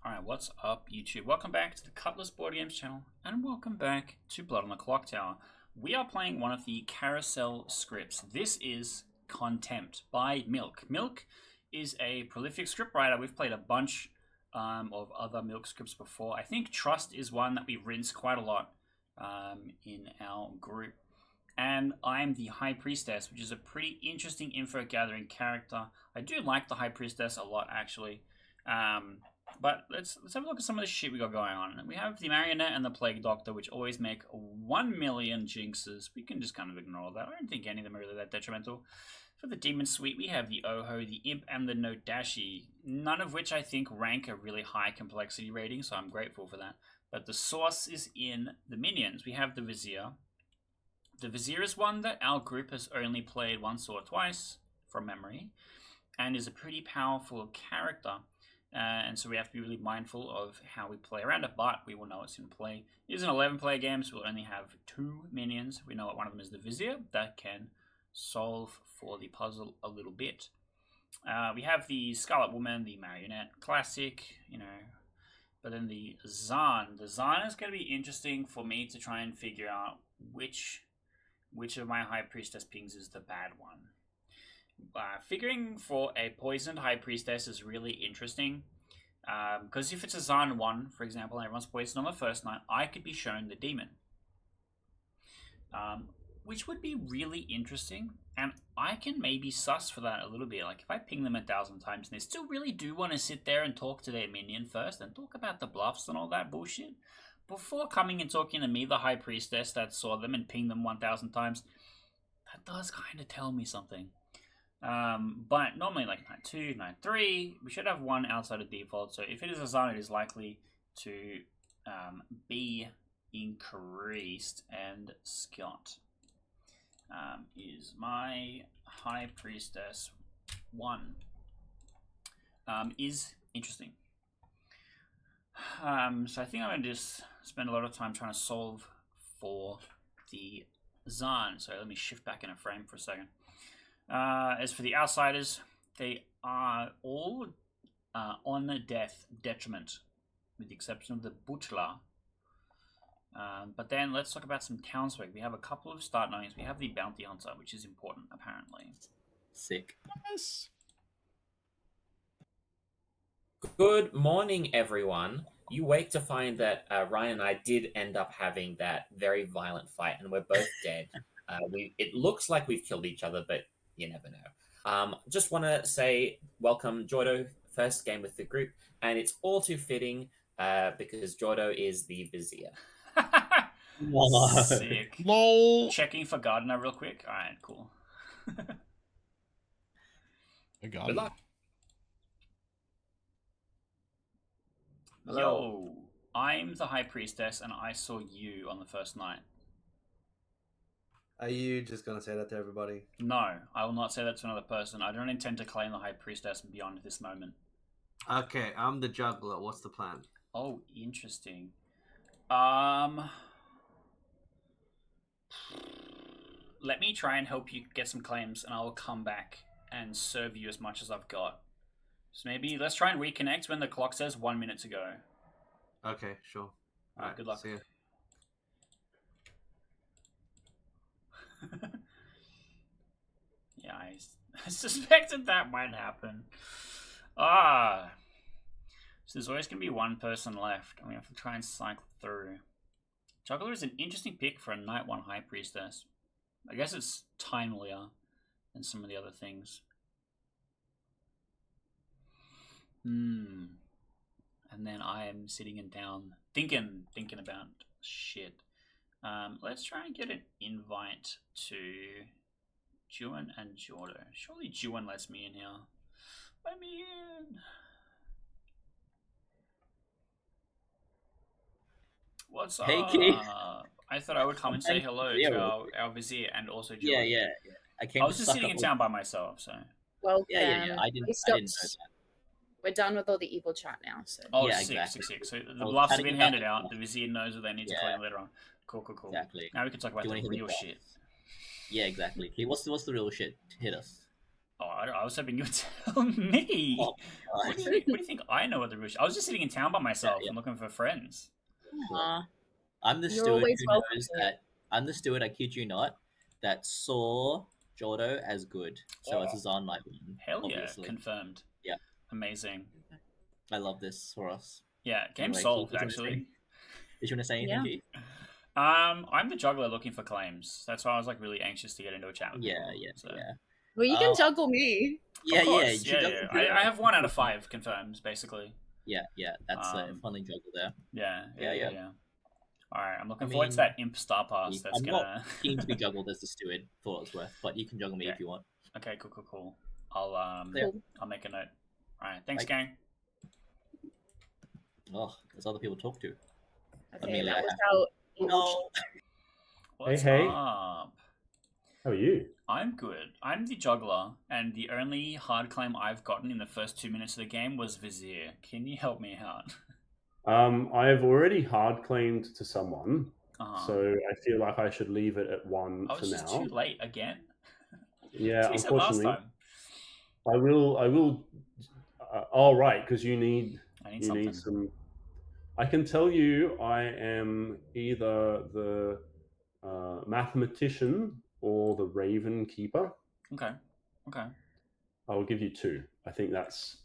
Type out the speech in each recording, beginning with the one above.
Alright, what's up YouTube? Welcome back to the Cutlass Board Games channel, and welcome back to Blood on the Clocktower. We are playing one of the carousel scripts. This is Contempt by Milk. Milk is a prolific scriptwriter. We've played a bunch of other Milk scripts before. I think Trust is one that we rinse quite a lot in our group. And I'm the High Priestess, which is a pretty interesting info gathering character. I do like the High Priestess a lot, actually. But let's have a look at some of the shit we got going on. We have the Marionette and the Plague Doctor, which always make 1 million jinxes. We can just kind of ignore that. I don't think any of them are really that detrimental. For the Demon Suite, we have the Oho, the Imp, and the Nodashi. None of which I think rank a really high complexity rating, so I'm grateful for that. But the source is in the minions. We have the Vizier. The Vizier is one that our group has only played once or twice, from memory, and is a pretty powerful character. And so we have to be really mindful of how we play around it, but we will know it's in play. It is an 11-player game, so we'll only have 2 minions. We know what one of them is the Vizier, that can solve for the puzzle a little bit. We have the Scarlet Woman, the Marionette, classic, but then the Zahn. The Zahn is going to be interesting for me to try and figure out which of my High Priestess pings is the bad one. Figuring for a poisoned High Priestess is really interesting. Because if it's a Zahn 1, for example, and everyone's poisoned on the first night, I could be shown the demon. Which would be really interesting. And I can maybe suss for that a little bit. Like, if I ping them 1,000 times and they still really do want to sit there and talk to their minion first and talk about the bluffs and all that bullshit, before coming and talking to me, the High Priestess that saw them and pinged them 1,000 times, that does kind of tell me something. But normally, like night 2, night 3, we should have 1 outside of default. So if it is a Zahn, it is likely to be increased. And Scott is my High Priestess 1. Is interesting. So I think I'm going to just spend a lot of time trying to solve for the Zahn. So let me shift back in a frame for a second. As for the outsiders, they are all on death detriment, with the exception of the butler. But then let's talk about some townsfolk. We have a couple of start knowings. We have the bounty hunter, which is important, apparently. Sick. Yes. Good morning, everyone. You wake to find that Ryan and I did end up having that very violent fight, and we're both dead. It looks like we've killed each other, but you never know. Just want to say welcome, Jordo, first game with the group, and it's all too fitting because Jordo is the Vizier. Sick. Lol. Checking for Gardener real quick. Alright, cool. Good luck. Yo, I'm the High Priestess, and I saw you on the first night. Are you just going to say that to everybody? No, I will not say that to another person. I don't intend to claim the High Priestess beyond this moment. Okay, I'm the juggler. What's the plan? Oh, interesting. Let me try and help you get some claims, and I will come back and serve you as much as I've got. So maybe let's try and reconnect when the clock says 1 minute to go. Okay, sure. Alright, good luck. See ya. Yeah, I suspected that might happen. So there's always going to be 1 person left, and we have to try and cycle through. Juggler is an interesting pick for a Night 1 High Priestess. I guess it's timelier than some of the other things. And then I am sitting and down, thinking about shit. Let's try and get an invite to Juan and Jordo. Surely Juan lets me in here. Let me in. What's Hey, up? Keith. I thought I would come and say hello to our Vizier and also Juan. Yeah. I was just sitting in town by myself, so. Well, Yeah. I didn't know that. We're done with all the evil chat now. So. Oh, Yeah, sick. exactly. So the Well, bluffs have cutting been it handed up. out. The Vizier knows what they need to claim later on. Cool. Exactly. Now we can talk about Do you the wanna hear the real bluff? shit. Yeah, exactly. Okay, what's the real shit? Hit us. Oh, I was hoping you would tell me. Oh, What do you think I know what the rules? I was just sitting in town by myself yeah. and looking for friends. Aw. I'm the You're steward always who welcome knows here. that. I'm the steward, I kid you not, that saw Jordo as good. So it's Oh. on my one. Hell obviously. yeah, confirmed. Yeah. Amazing. I love this for us. Yeah, game Anyway, solved, Keith, did you wanna actually. Did you want to say anything, Yeah. Keith? I'm the juggler looking for claims. That's why I was like really anxious to get into a chat with Yeah, people. yeah, So. yeah. Well, you can juggle me. Yeah, Of course, yeah. you should yeah. juggle I too. have 1 out of 5 confirmed, basically. Yeah, that's a Um, funny juggle there. Yeah. Yeah. All right, I'm looking I forward to mean, that imp star pass. That's I'm gonna. not keen to be juggled as the steward for what it's worth, but you can juggle me Yeah. if you want. Okay, cool. I'll Yeah. I'll make a note. All right, thanks, Like- gang. Oh, there's other people to talk to. Okay, Amelia, that was I out. No. What's Hey. up? How are you? I'm good. I'm the juggler, and the only hard claim I've gotten in the first 2 minutes of the game was Vizier. Can you help me out? I've already hard claimed to someone, Uh-huh. so I feel like I should leave it at 1 I for was just now. too late again. Yeah, That's what you said last unfortunately, time. I will. Oh, right, because you need I need you something. need some. I can tell you, I am either the mathematician or the Raven Keeper. Okay. I will give you 2. I think that's.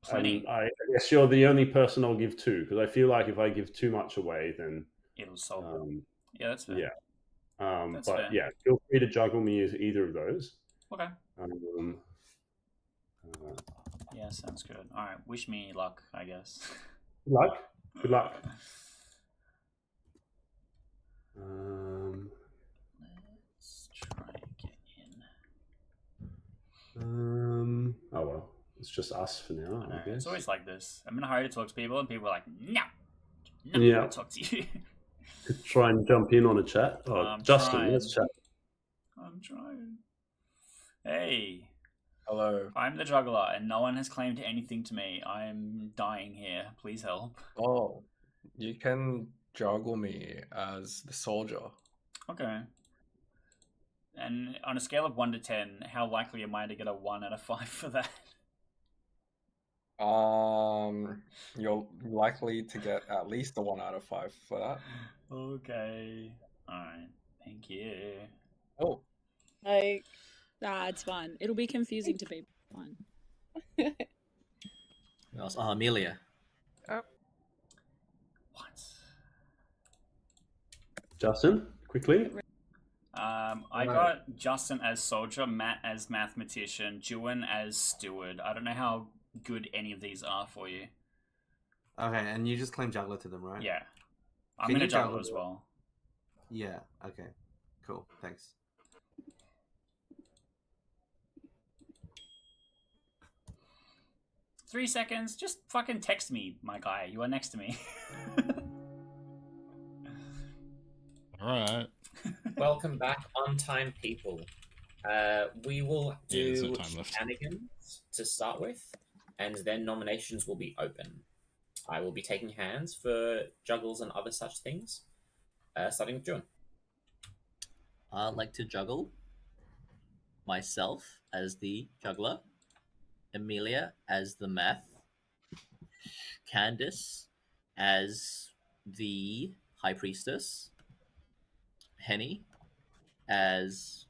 Plenty. I guess you're the only person I'll give 2 because I feel like if I give too much away, then It'll solve it. Yeah, that's fair. yeah. That's But fair. yeah, feel free to juggle me as either of those. Okay. Um, Yeah, sounds good. All right. Wish me luck, I guess. good luck. Good luck. Let's try and get in. Oh well, it's just us for now, I know, I guess. it's always like this. I'm in a hurry to talk to people, and people are like, no, Yeah. I'll talk to you. Could try and jump in on a chat. Oh, I'm Justin, trying. let's chat. I'm trying. Hey, Hello. I'm the juggler, and no one has claimed anything to me. I'm dying here. Please help. Oh, you can juggle me as the soldier. Okay. And on a scale of 1 to 10, how likely am I to get a 1 out of 5 for that? You're likely to get at least a 1 out of 5 for that. Okay. Alright. Thank you. Oh, Like, It's fun. It'll be confusing to people. Fun. Who else? Oh, Amelia. What? Justin, quickly. I got Justin as soldier, Matt as mathematician, Juan as steward. I don't know how good any of these are for you. Okay, and you just claim juggler to them, right? Yeah. I'm Can gonna you juggle juggle as them? well. Yeah. Okay. Cool. Thanks. Three seconds. Just fucking text me, my guy. You are next to me. Alright. Welcome back, on time people. We will there's no do time left. shenanigans to start with, and then nominations will be open. I will be taking hands for juggles and other such things, starting with June. I'd like to juggle myself as the juggler, Amelia as the math, Candace as the high priestess, Henny as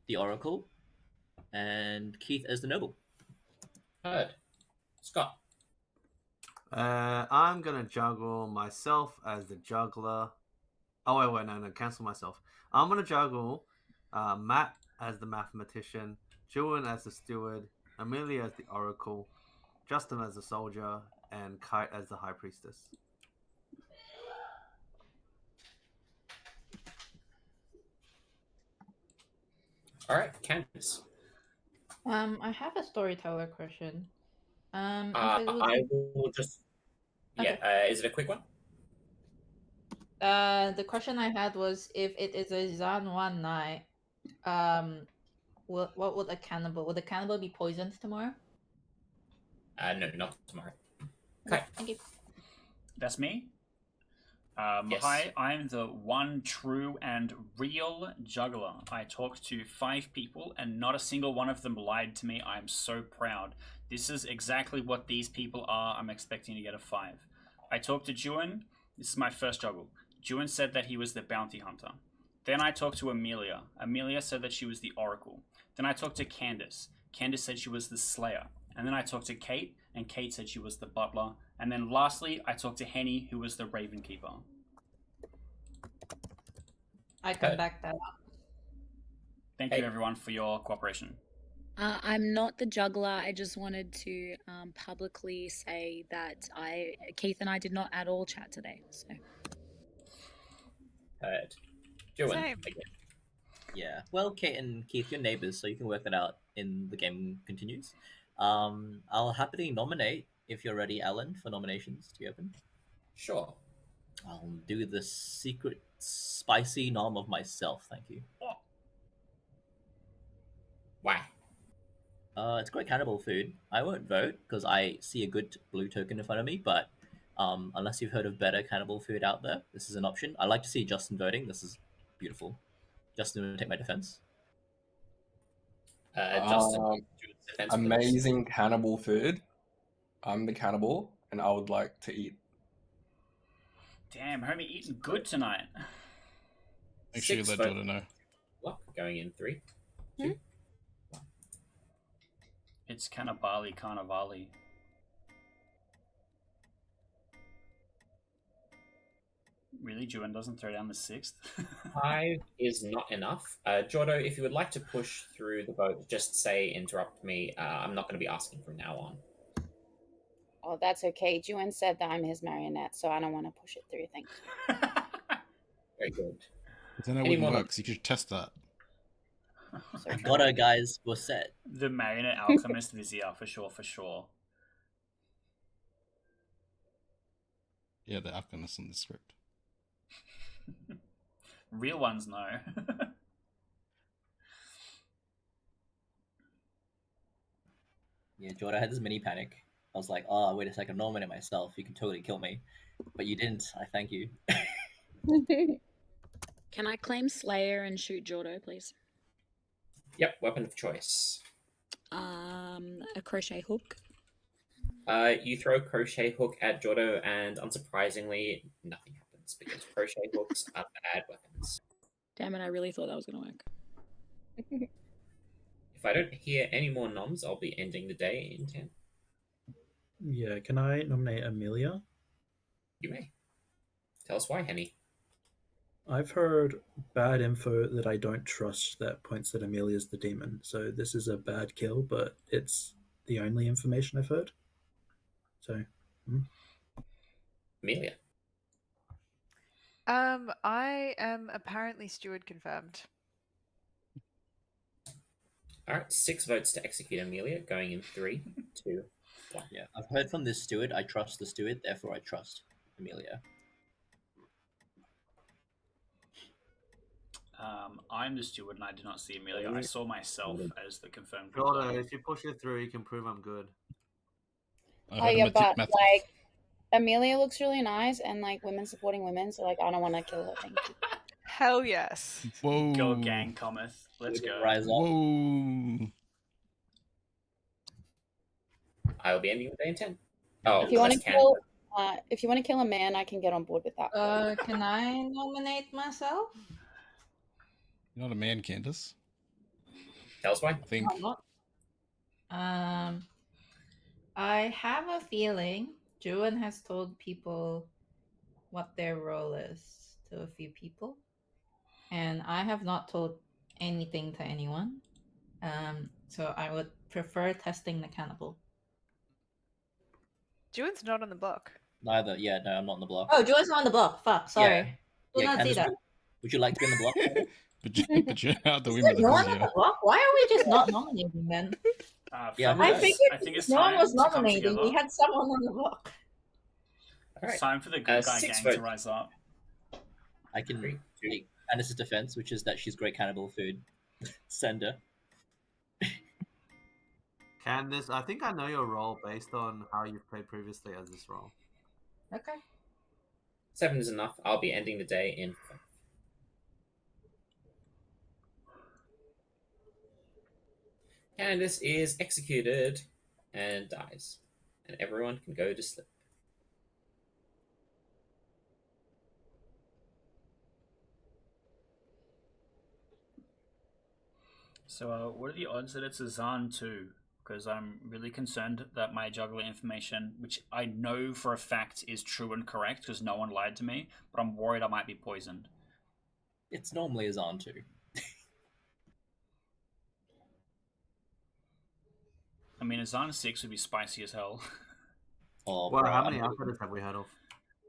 the oracle, and Keith as the noble. Heard. Scott. I'm gonna juggle myself as the juggler. Oh wait, no, cancel myself. I'm gonna juggle Matt as the mathematician, Julian as the steward, Amelia as the oracle, Justin as the soldier, and Kite as the high priestess. All right, Candace. I have a storyteller question. If it was- I will just. Yeah. Okay. Is it a quick one? The question I had was if it is a Zan one night, what would a cannibal? Would the cannibal be poisoned tomorrow? No, not tomorrow. Okay. Thank you. That's me. Yes. Hi, I'm the one true and real juggler. I talked to 5 people and not a single one of them lied to me. I'm so proud. This is exactly what these people are. I'm expecting to get a 5. I talked to Juan. This is my first juggle. Juan said that he was the bounty hunter. Then I talked to Amelia. Amelia said that she was the oracle. Then I talked to Candace. Candace said she was the slayer. And then I talked to Kate, and Kate said she was the butler. And then lastly, I talked to Henny, who was the raven keeper. I can back that up. Thank you, everyone, for your cooperation. I'm not the juggler. I just wanted to publicly say that Keith and I did not at all chat today. So. Heard. Juan, Same. again. Yeah. Well, Kate and Keith, you're neighbors, so you can work that out in the game continues. I'll happily nominate if you're ready, Alan, for nominations to be open. Sure. I'll do the secret spicy nom of myself. Thank you. Why? It's great cannibal food. I won't vote because I see a good blue token in front of me, but unless you've heard of better cannibal food out there, this is an option. I like to see Justin voting. This is beautiful. Justin will take my defense. Justin, defense, amazing cannibal food. I'm the cannibal, and I would like to eat. Damn, homie, eating good tonight. Make sure you let Jordan know. Luck going in 3, 2. It's Cannibali Carnivali. Really, Juan doesn't throw down the 6th? 5 is not enough. Jordo, if you would like to push through the vote, just say interrupt me. I'm not going to be asking from now on. Oh, that's okay. Juan said that I'm his marionette, so I don't want to push it through. Thank you. Very good. I don't know Any what more works. You should test that. I got her, guys. We're set. The marionette alchemist Vizier, for sure, for sure. Yeah, the alchemist in the script. Real ones, no. Yeah, Jordan, I had this mini panic. I was like, oh, wait a second, nominate myself. You can totally kill me. But you didn't. I thank you. Can I claim Slayer and shoot Jordo, please? Yep, weapon of choice. A crochet hook. You throw crochet hook at Jordo, and unsurprisingly, nothing happens because crochet hooks are bad weapons. Damn it, I really thought that was going to work. If I don't hear any more noms, I'll be ending the day in 10. Yeah, can I nominate Amelia? You may. Tell us why, Henny. I've heard bad info that I don't trust that points that Amelia's the demon. So this is a bad kill, but it's the only information I've heard. So, Amelia. I am apparently steward confirmed. All right, 6 votes to execute Amelia, going in 3, 2, 1. Yeah, I've heard from this steward. I trust the steward, therefore I trust Amelia. I'm the steward and I did not see Amelia. I saw myself as the confirmed. Jordan, if you push it through, you can prove I'm good. Oh yeah, but like Amelia looks really nice and like women supporting women, so like I don't want to kill her. Thank you. Hell yes. Whoa. Go gang cometh. Let's go. Rise up. Whoa. I will be ending the day in 10. Oh, If you want to kill, if you want to kill a man, I can get on board with that. Can I nominate myself? You're not a man, Candace. Tell us why. I think. No, I'm not. I have a feeling Juan has told people what their role is to a few people, and I have not told anything to anyone. So I would prefer testing the cannibal. Juan's not on the block. Neither. Yeah, no, I'm not on the block. Oh, Juan's not on the block. Fuck, sorry. Did not see Candace, that. would you like to be on the block? but you're out the window. No one on the block? Why are we just not nominating then? Yeah, I figured think it's no one time was to come nominating. together. We had someone on the block. It's time for the good guy 6 gang votes. to rise up. I can take Candace's defense, which is that she's great cannibal food. Send her. Candace, I think I know your role based on how you've played previously as this role. Okay. 7 is enough. I'll be ending the day in 5. Candace is executed and dies. And everyone can go to sleep. So, what are the odds that it's a Zan too? Because I'm really concerned that my juggler information, which I know for a fact is true and correct because no one lied to me, but I'm worried I might be poisoned. It's normally a Zan too. I mean, a Zan 6 would be spicy as hell. Oh, Well, bro, how many alphabets have we heard of?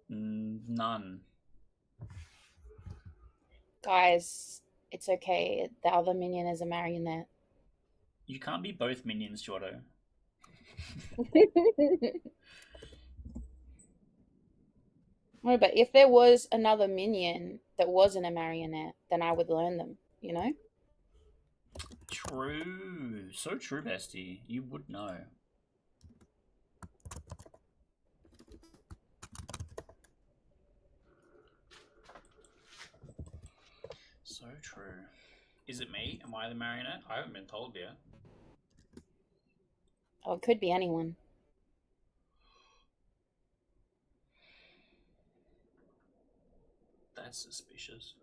None. Guys, it's okay. The other minion is a marionette. You can't be both minions, Jordo. No, but if there was another minion that wasn't a marionette, then I would learn them, you know? True. So true, bestie. You would know. So true. Is it me? Am I the marionette? I haven't been told yet. Oh, it could be anyone. That's suspicious.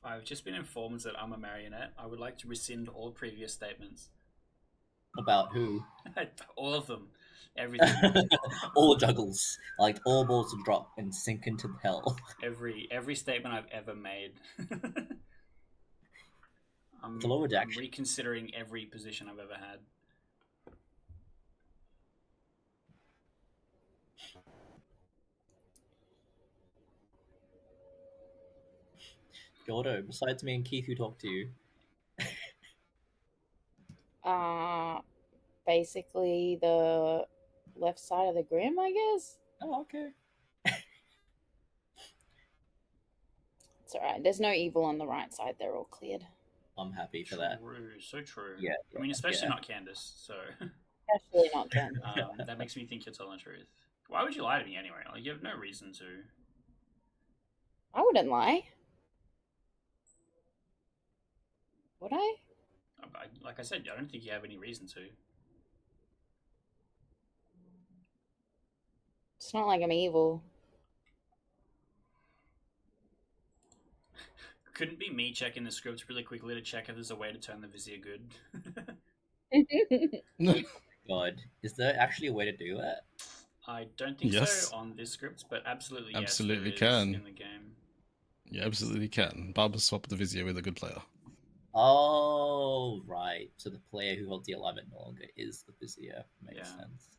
I've just been informed that I'm a marionette. I would like to rescind all previous statements. About who? All of them. Everything. All juggles. Like, all balls to drop and sink into hell. Every statement I've ever made. I'm reconsidering every position I've ever had. Jordo, besides me and Keith, who talked to you? Basically the left side of the grim, I guess. Oh, okay. It's alright. There's no evil on the right side. They're all cleared. I'm happy for that. True, so true. Yeah. I mean, especially not Candace, so... Especially not Candace. That makes me think you're telling the truth. Why would you lie to me anyway? Like, you have no reason to. I wouldn't lie. Would I? Like I said, I don't think you have any reason to. It's not like I'm evil. Couldn't be me checking the script really quickly to check if there's a way to turn the Vizier good. God, is there actually a way to do that? I don't think Yes. so on this script, but absolutely, Absolutely yes, there is can. in the game. You absolutely can. Barber swap the Vizier with a good player. Oh, right. So the player who holds the alignment no longer is the Vizier. Makes sense.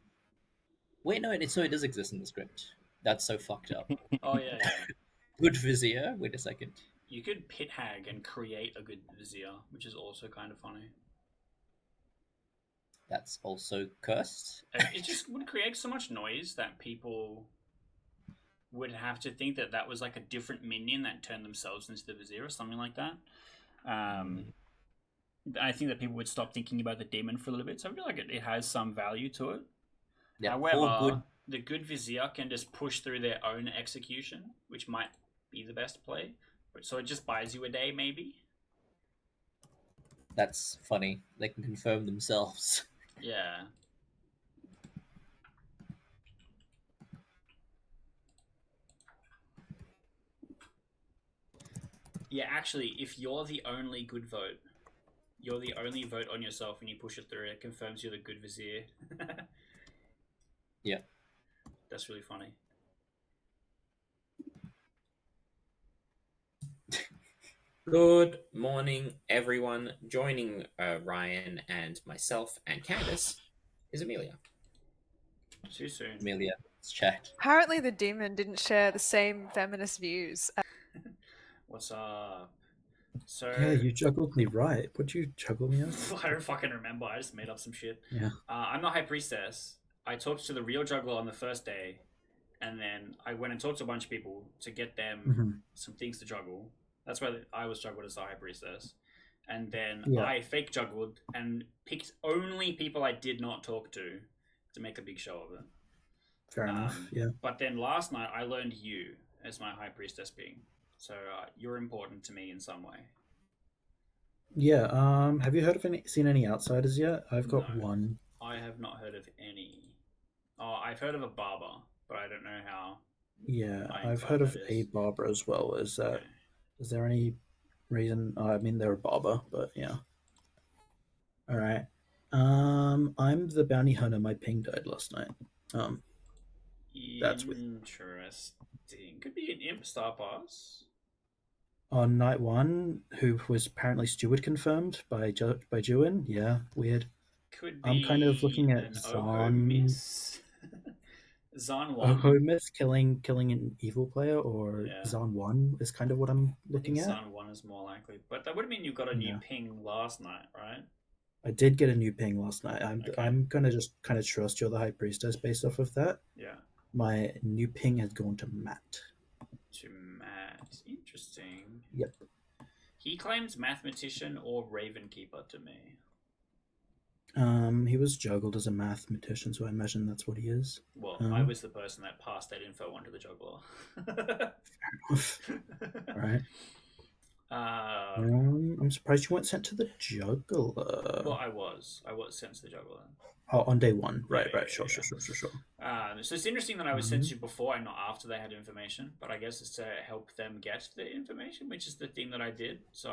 Wait, no, so it does exist in the script. That's so fucked up. Oh, yeah. Good Vizier? Wait a second. You could pit hag and create a good Vizier, which is also kind of funny. That's also cursed. It just would create so much noise that people would have to think that that was like a different minion that turned themselves into the Vizier or something like that. I think that people would stop thinking about the demon for a little bit, so I feel like it has some value to it. Yeah, however, the good Vizier can just push through their own execution, which might be the best play. So it just buys you a day, maybe? That's funny. They can confirm themselves. Yeah. Yeah, actually, if you're the only good vote, you're the only vote on yourself and you push it through, it confirms you're the good Vizier. Yeah. That's really funny. Good morning, everyone. Joining Ryan and myself and Candace is Amelia. Too soon. Amelia, it's checked. Apparently, the demon didn't share the same feminist views. What's up? So Yeah, you juggled me right. What'd you juggle me as? I don't fucking remember. I just made up some shit. Yeah. I'm the High Priestess. I talked to the real juggler on the first day, and then I went and talked to a bunch of people to get them some things to juggle. That's why I was juggled as the High Priestess. And then Yeah. I fake juggled and picked only people I did not talk to make a big show of it. Fair enough. Yeah. But then last night I learned you as my High Priestess being. So you're important to me in some way. Yeah. Have you seen any outsiders yet? I've got No. one. I have not heard of any. Oh, I've heard of a barber, but I don't know how. Yeah, I I've heard of that a is. barber as well. Is that? Okay. Is there any reason? I mean, they're a barber, but yeah. All right. I'm the bounty hunter. My ping died last night. That's with Interesting. Could be an imp star pass. on night one, who was apparently steward confirmed by Juin. Yeah, weird. Could be I'm kind of looking at an Oho Zahn. miss. Zahn 1. Oho miss killing an evil player, or Yeah. Zahn 1 is kind of what I'm I looking think at. Zahn 1 is more likely. But that would mean you got a new ping last night, right? I did get a new ping last night. Okay. I'm gonna just kind of trust you're the High Priestess based off of that. Yeah. My new ping has gone to Matt. To Matt. Interesting. Yep. He claims mathematician or raven keeper to me. He was juggled as a mathematician, so I imagine that's what he is. Well, I was the person that passed that info on to the juggler. Right. I'm surprised you weren't sent to the juggler. Well, I was sent to the juggler. Oh, on day one. Right, Yeah, right. Sure. So it's interesting that I was sent to before and not after they had information, but I guess it's to help them get the information, which is the thing that I did. So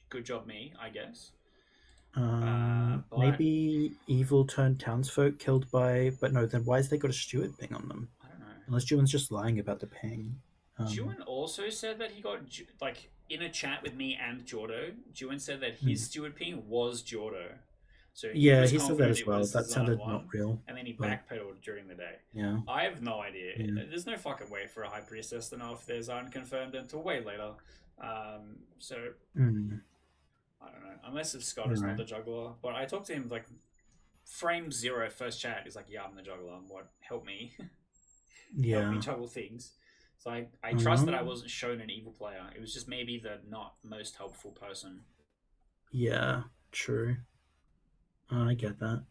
good job me, I guess. But Maybe evil turned townsfolk killed by, but no. Then why has they got a steward ping on them? I don't know. Unless Juin's just lying about the ping. Juin also said that he got in a chat with me and Jordo. Juin said that his steward ping was Jordo. So he said that as well. That sounded not real. And then he backpedaled during the day. Yeah. I have no idea. Yeah. There's no fucking way for a High Priestess to know if there's unconfirmed until way later. So I don't know. Unless if Scott is not the juggler. But I talked to him frame 0 first chat. He's like, yeah, I'm the juggler. What? Help me. Yeah. Help me juggle things. So I trust that I wasn't shown an evil player. It was just maybe the not most helpful person. Yeah, true. I get that.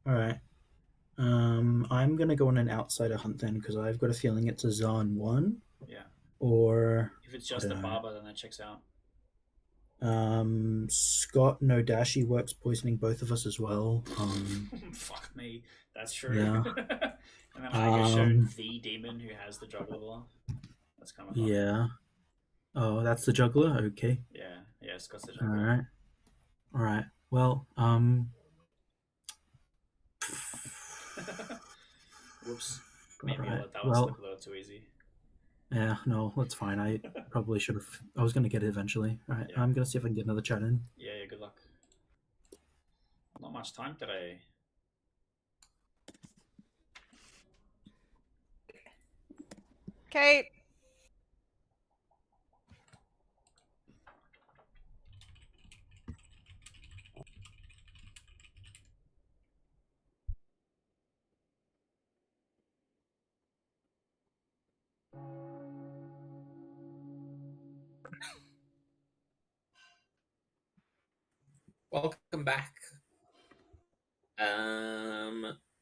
All right. I'm gonna go on an outsider hunt then because I've got a feeling it's a Zahn 1. Yeah. Or if it's just a barber, then that checks out. Scott Nodashi works poisoning both of us as well. Fuck me. That's true. Yeah. And then I get shown the demon who has the juggler. That's kind of fun. Yeah. Oh, that's the juggler? Okay. Yeah, Scott's the juggler. All right. Well, Whoops. Maybe I let that one slip a little too easy. Yeah, no, that's fine. I probably should have. I was going to get it eventually. All right. I'm going to see if I can get another chat in. Yeah, good luck. Not much time today. Kate. Welcome back.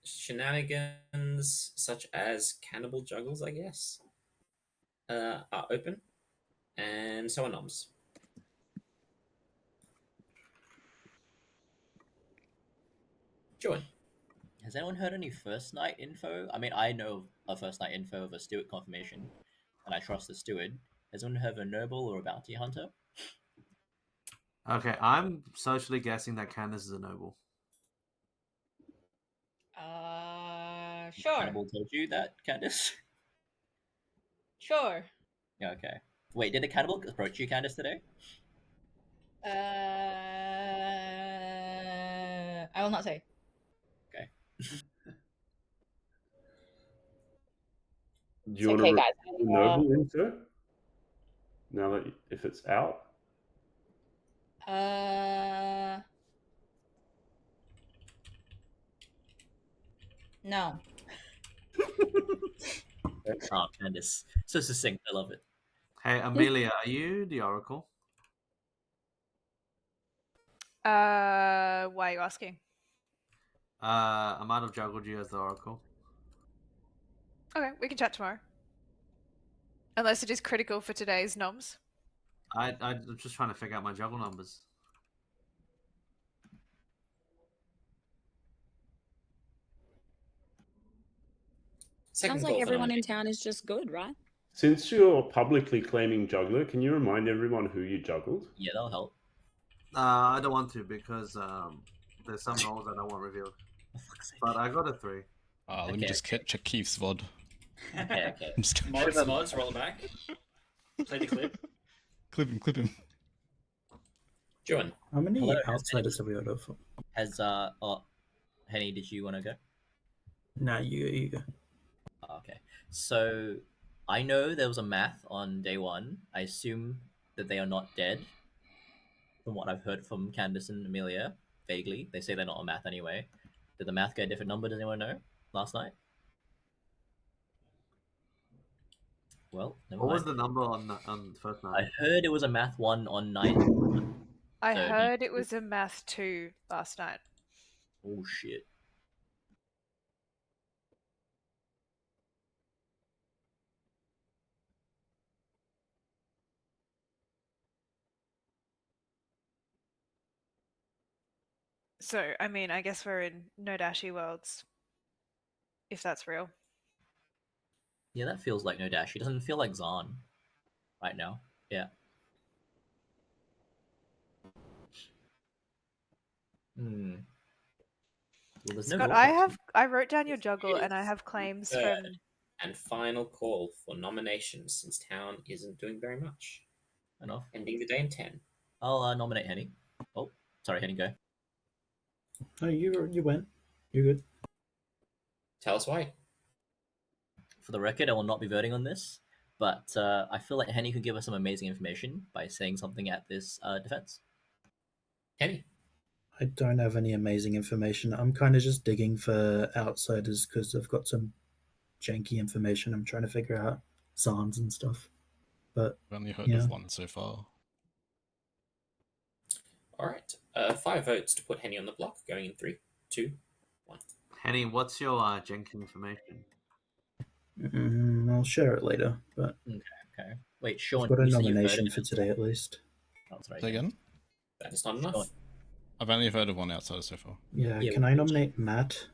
Shenanigans such as cannibal juggles, I guess, are open, and so are noms. Join. Has anyone heard any first night info? I mean, I know a first night info of a steward confirmation, and I trust the steward. Has anyone heard of a noble or a bounty hunter? Okay, I'm socially guessing that Candace is a noble. Sure. Cannibal told you that, Candace? Sure. Yeah, okay. Wait, did a cannibal approach you, Candace, today? I will not say. Okay. Do you It's want okay, to guys. noble info? Now that if it's out? No. Oh, Candace. So succinct. I love it. Hey, Amelia, are you the Oracle? Why are you asking? I might have juggled you as the Oracle. Okay, we can chat tomorrow. Unless it is critical for today's noms. I'm just trying to figure out my juggle numbers. Sounds like everyone in town is just good, right? Since you're publicly claiming juggler, can you remind everyone who you juggled? Yeah, that'll help. I don't want to because there's some roles that I want revealed. But I got a 3. Let me just check Keith's VOD. Okay. Mods, roll it back. Play the clip. Clip him. Join. How many outsiders have we got for? Has Henny, did you want to go? Nah, you go. Okay. So I know there was a math on day 1. I assume that they are not dead. From what I've heard from Candace and Amelia, vaguely, they say they're not on math anyway. Did the math get a different number? Does anyone know? Last night? Well, never What mind. was the number on the first night? I heard it was a math 1 on night. I heard it was a math 2 last night. Oh shit. So, I mean, I guess we're in Nodashi worlds. If that's real. Yeah, that feels like Nodashi. It doesn't feel like Zahn right now. Yeah. Well, there's no Scott, I wrote down your juggle and I have claims Third from and final call for nominations since town isn't doing very much. Enough. Ending the day in 10. I'll nominate Henny. Oh, sorry, Henny, go. Oh, you went. You're good. Tell us why. For the record, I will not be voting on this, but I feel like Henny could give us some amazing information by saying something at this defense. Henny. I don't have any amazing information. I'm kind of just digging for outsiders because I've got some janky information. I'm trying to figure out Zahns and stuff. But I've only heard of one so far. All right. 5 votes to put Henny on the block. Going in 3, 2, 1. Henny, what's your janky information? I'll share it later. But okay. Wait, Sean, I've got a nomination for today at least. Oh, sorry. Say again? That is not enough. I've only heard of one outsider so far. Yeah, can I nominate Matt?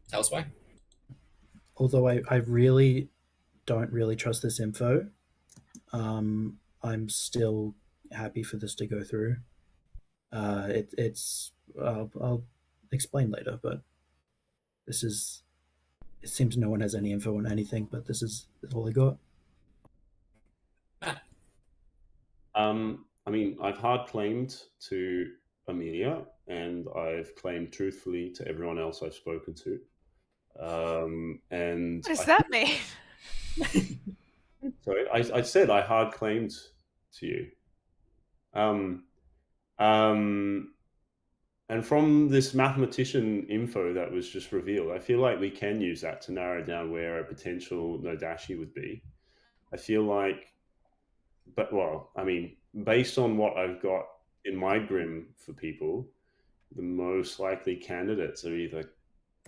Tell us why. Although I really don't really trust this info, I'm still happy for this to go through. I'll explain later, but this is. It seems no one has any info on anything, but this is all I got. I mean, I've hard claimed to Amelia, and I've claimed truthfully to everyone else I've spoken to. And what does that mean? Sorry, I said I hard claimed to you. And from this mathematician info that was just revealed, I feel like we can use that to narrow down where a potential Nodashi would be. I feel like, I mean, based on what I've got in my grim for people, the most likely candidates are either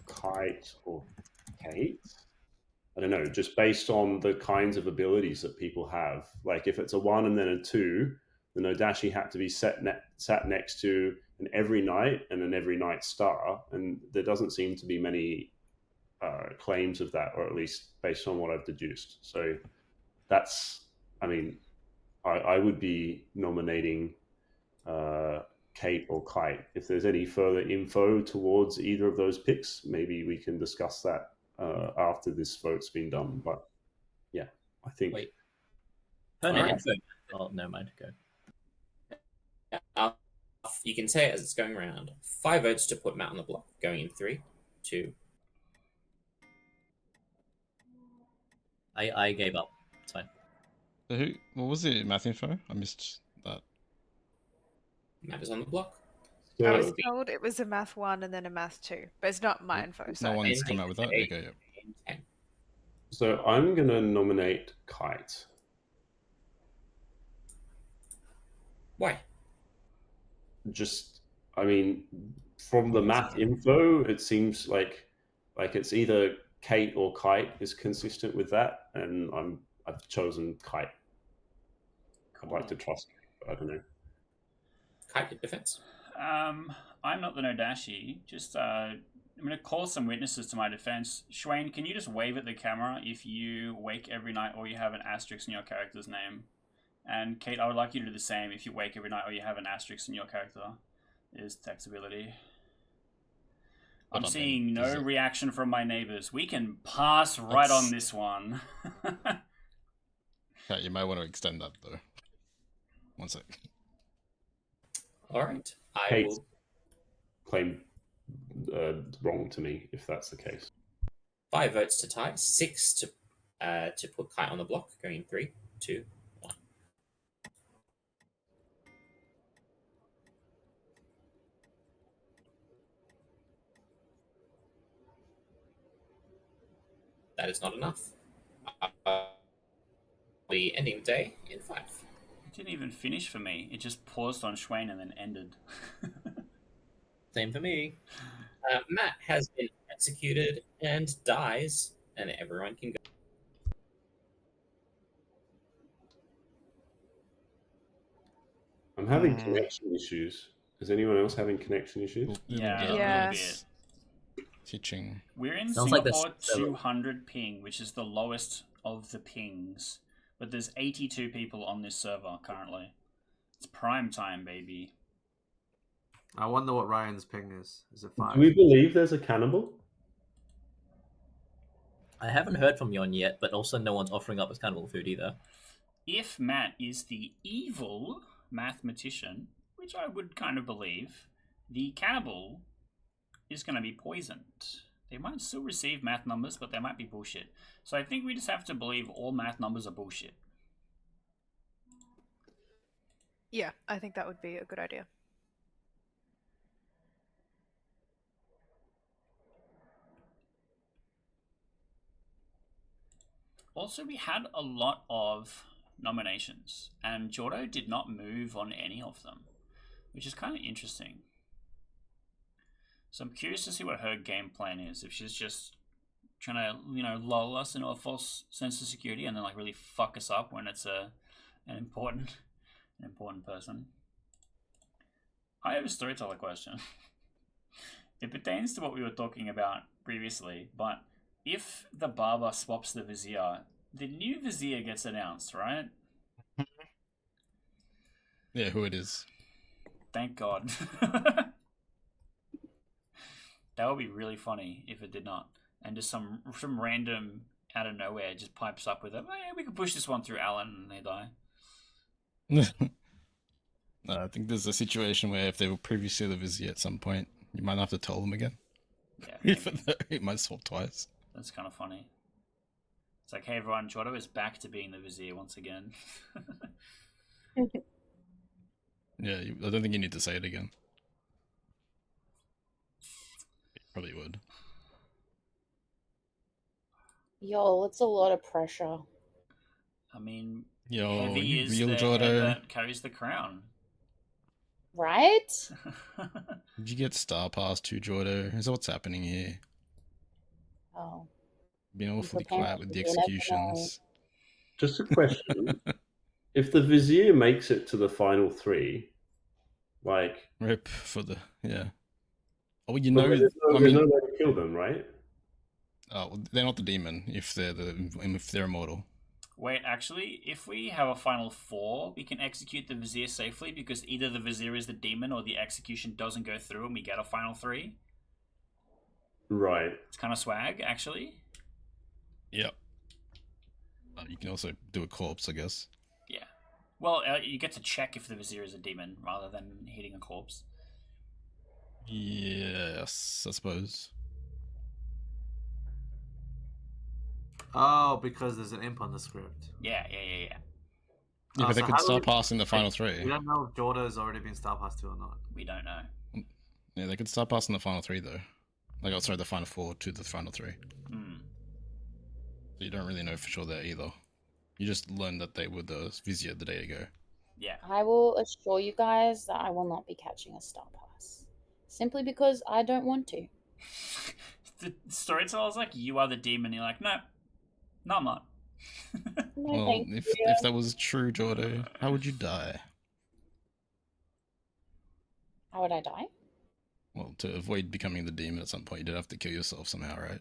Kite or Kate. I don't know, just based on the kinds of abilities that people have. Like if it's a 1 and then a 2, the Nodashi had to be sat next to an every night and an every night star, and there doesn't seem to be many claims of that, or at least based on what I've deduced. So that's, I mean, I would be nominating Kate or Kite. If there's any further info towards either of those picks, maybe we can discuss that after this vote's been done. But yeah. I think. Wait. Her Alright. info. Oh, never mind. Go. You can say it as it's going around. 5 votes to put Matt on the block. Going in 3, 2. I gave up. It's fine. So who? What was the math info? I missed that. Matt is on the block. I was So, told it was a math 1 and then a math 2, but it's not my info. So No one's Anything come out with that. eight. Okay, yeah. In 10. so I'm gonna nominate Kite. Why? Just, I mean, from the math info, it seems like it's either Kate or Kite is consistent with that, and I've chosen Kite. I'd like to trust Kate, but I don't know. Kite in defense. I'm not the Nodashi. Just I'm going to call some witnesses to my defense. Shwain, can you just wave at the camera if you wake every night or you have an asterisk in your character's name? And Kate, I would like you to do the same if you wake every night or you have an asterisk in your character. Is text ability. I'm seeing no reaction from my neighbors. We can pass right on this one. Yeah, you might want to extend that though. One sec. All right. I Kate will claim wrong to me if that's the case. 5 votes to tie. 6 to put Kite on the block. Going in 3, 2, 1. That is not enough. The ending the day in 5. It didn't even finish for me. It just paused on Shwain and then ended. Same for me. Matt has been executed and dies, and everyone can go. I'm having connection issues. Is anyone else having connection issues? Yeah, a Yeah. little bit. Teaching. We're in Sounds like Singapore there's 200 ping, which is the lowest of the pings. But there's 82 people on this server currently. It's prime time, baby. I wonder what Ryan's ping is. Is it 5? Do we believe there's a cannibal? I haven't heard from Yon yet, but also no one's offering up as cannibal food either. If Matt is the evil mathematician, which I would kind of believe, the cannibal is going to be poisoned. They might still receive math numbers, but they might be bullshit. So I think we just have to believe all math numbers are bullshit. Yeah, I think that would be a good idea. Also, we had a lot of nominations, and Jordo did not move on any of them, which is kind of interesting. So I'm curious to see what her game plan is. If she's just trying to, lull us into a false sense of security and then like really fuck us up when it's an important person. I have a storyteller question. It pertains to what we were talking about previously, but if the barber swaps the vizier, the new vizier gets announced, right? Yeah, who it is. Thank God. That would be really funny if it did not. And just some random out of nowhere just pipes up with it. Oh, yeah, we could push this one through Alan and they die. No, I think there's a situation where if they were previously the vizier at some point, you might have to tell them again. Yeah, Even though it might swap twice. that's kind of funny. It's like, hey everyone, Jordo is back to being the vizier once again. Yeah, I don't think you need to say it again. You probably would. Yo, it's a lot of pressure. I mean, Yo, heavy you is real the head Jordo. that carries the crown. Right? Did you get Star Pass too, Jordo? Is that what's happening here? Oh. Been awfully preparing quiet with the to be an executions. Just a question. If the vizier makes it to the final 3, like... Rip for the... Yeah. Oh, you But know... there's no, I there's mean... no way to kill them, right? Oh, they're not the demon if they're immortal. Wait, actually, if we have a final 4, we can execute the vizier safely because either the vizier is the demon or the execution doesn't go through and we get a final 3. Right. It's kind of swag, actually. Yep. You can also do a corpse, I guess. Yeah. Well, you get to check if the Vizier is a demon rather than hitting a corpse. Yes, I suppose. Oh, because there's an imp on the script. Yeah. Yeah, Oh, but they so could how do start we- passing the final like, three. We don't know if Jorda's already been star passed to or not. We don't know. Yeah, they could start passing the final three, though. Like, oh, sorry, the final four to the final three. So you don't really know for sure there either. You just learned that they were the Vizier the day ago. Yeah. I will assure you guys that I will not be catching a star pass. Simply because I don't want to. The storyteller's like, you are the demon. You're like, no, I'm not. No, Well, thank if you. that was true, Jordo, how would you die? How would I die? Well, to avoid becoming the demon at some point, you'd have to kill yourself somehow, right?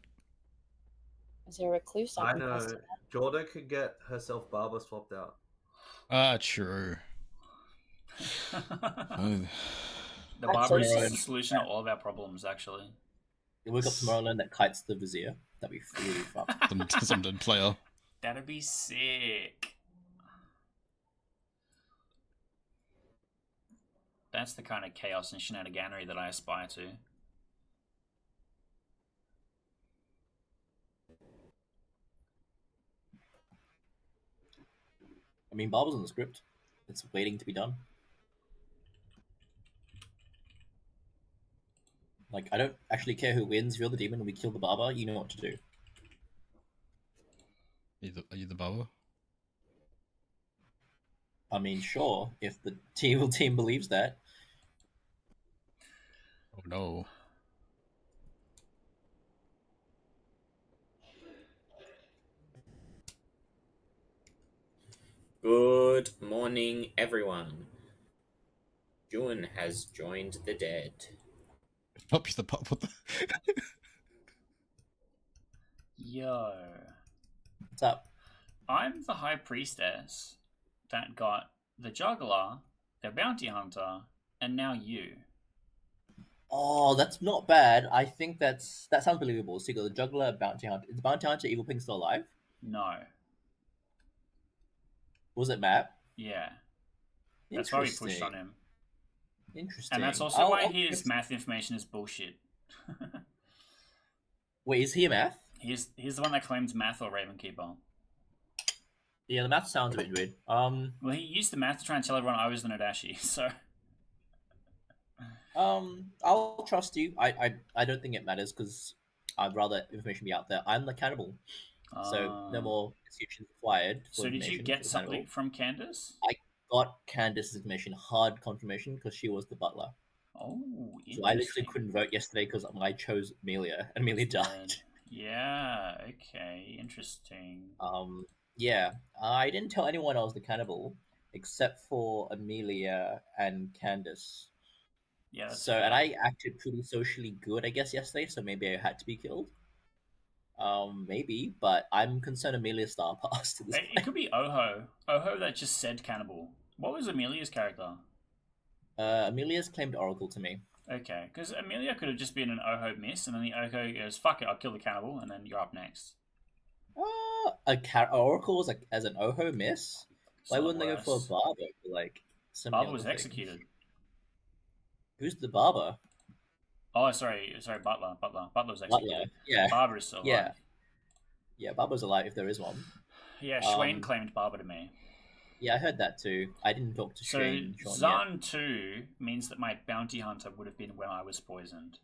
Is there a recluse I I can pass know. to? Jorda could get herself barber swapped out. True. The barber is Actually, the solution to all of our problems, actually. You wake up tomorrow and learn that Kite's the Vizier. That'd be really fun. Some dead player. That'd be sick. That's the kind of chaos and shenaniganery that I aspire to. I mean, Barber's on the script. It's waiting to be done. Like, I don't actually care who wins. If you're the demon and we kill the Barber, you know what to do. Are you the barber? I mean, sure, if the evil team believes that. Oh no. Good morning, everyone. June has joined the dead. Help you the pop. What the? Yo. What's up? I'm the High Priestess that got the Juggler, the Bounty Hunter, and now you. Oh, that's not bad. I think that sounds believable. So you got the Juggler, Bounty Hunter. Is the Bounty Hunter Evil Ping still alive? No. Was it Matt? Yeah. That's why we pushed on him. Interesting. And that's also why his math information is bullshit. Wait, is he a math? He's the one that claims math or Ravenkeeper. Yeah, the math sounds a bit weird. Well, he used the math to try and tell everyone I was the Nodashi, so... I'll trust you. I don't think it matters because I'd rather information be out there. I'm the cannibal, so no more executions required. So did you get something from Candace? I got Candace's information, hard confirmation, because she was the butler. Oh, so I literally couldn't vote yesterday because I chose Amelia, and Amelia died. Yeah. Okay. Interesting. Yeah. I didn't tell anyone I was the cannibal except for Amelia and Candace. Yeah. So, and I acted pretty socially good, I guess, yesterday. So maybe I had to be killed. Maybe, but I'm concerned Amelia star passed. It could be Oho. Oho that just said cannibal. What was Amelia's character? Amelia's claimed Oracle to me. Okay, because Amelia could have just been an Oho miss, and then the Oho goes, "Fuck it, I'll kill the cannibal," and then you're up next. Oracle was like as an Oho miss. Why wouldn't they go for a barber? Like Barber was executed. Who's the barber? Oh, sorry, Butler. Butler was executed. Butler. Yeah. Barber is still alive. Yeah, Barber's alive if there is one. Yeah, Schwain claimed Barber to me. Yeah, I heard that too. I didn't talk to Shane. So Zahn 2 means that my bounty hunter would have been when I was poisoned.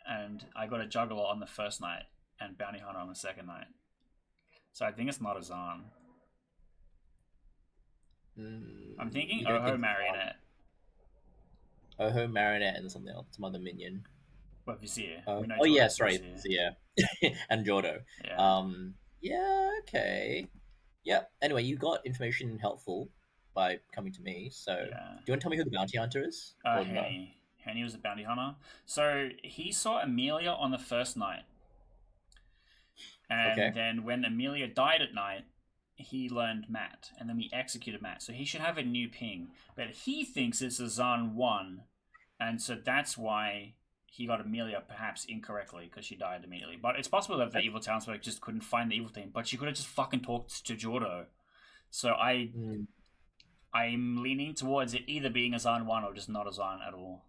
And I got a juggler on the first night and bounty hunter on the second night. So I think it's not a Zahn. I'm thinking Oho Marionette. Oho Marionette and something else, some other minion. Well, Vizier. Oh yeah, sorry, Vizier. And Jordo. Yeah. Yeah, okay. Yeah. Anyway, you got information helpful by coming to me. So, do you want to tell me who the bounty hunter is? Henny. Henny was the bounty hunter. So he saw Amelia on the first night, and then when Amelia died at night, he learned Matt, and then we executed Matt. So he should have a new ping, but he thinks it's a Zahn 1, and so that's why he got Amelia perhaps incorrectly because she died immediately. But it's possible that the evil townsfolk just couldn't find the evil thing. But she could have just fucking talked to Jordo. So I'm leaning towards it either being a Zan 1 or just not a Zan at all.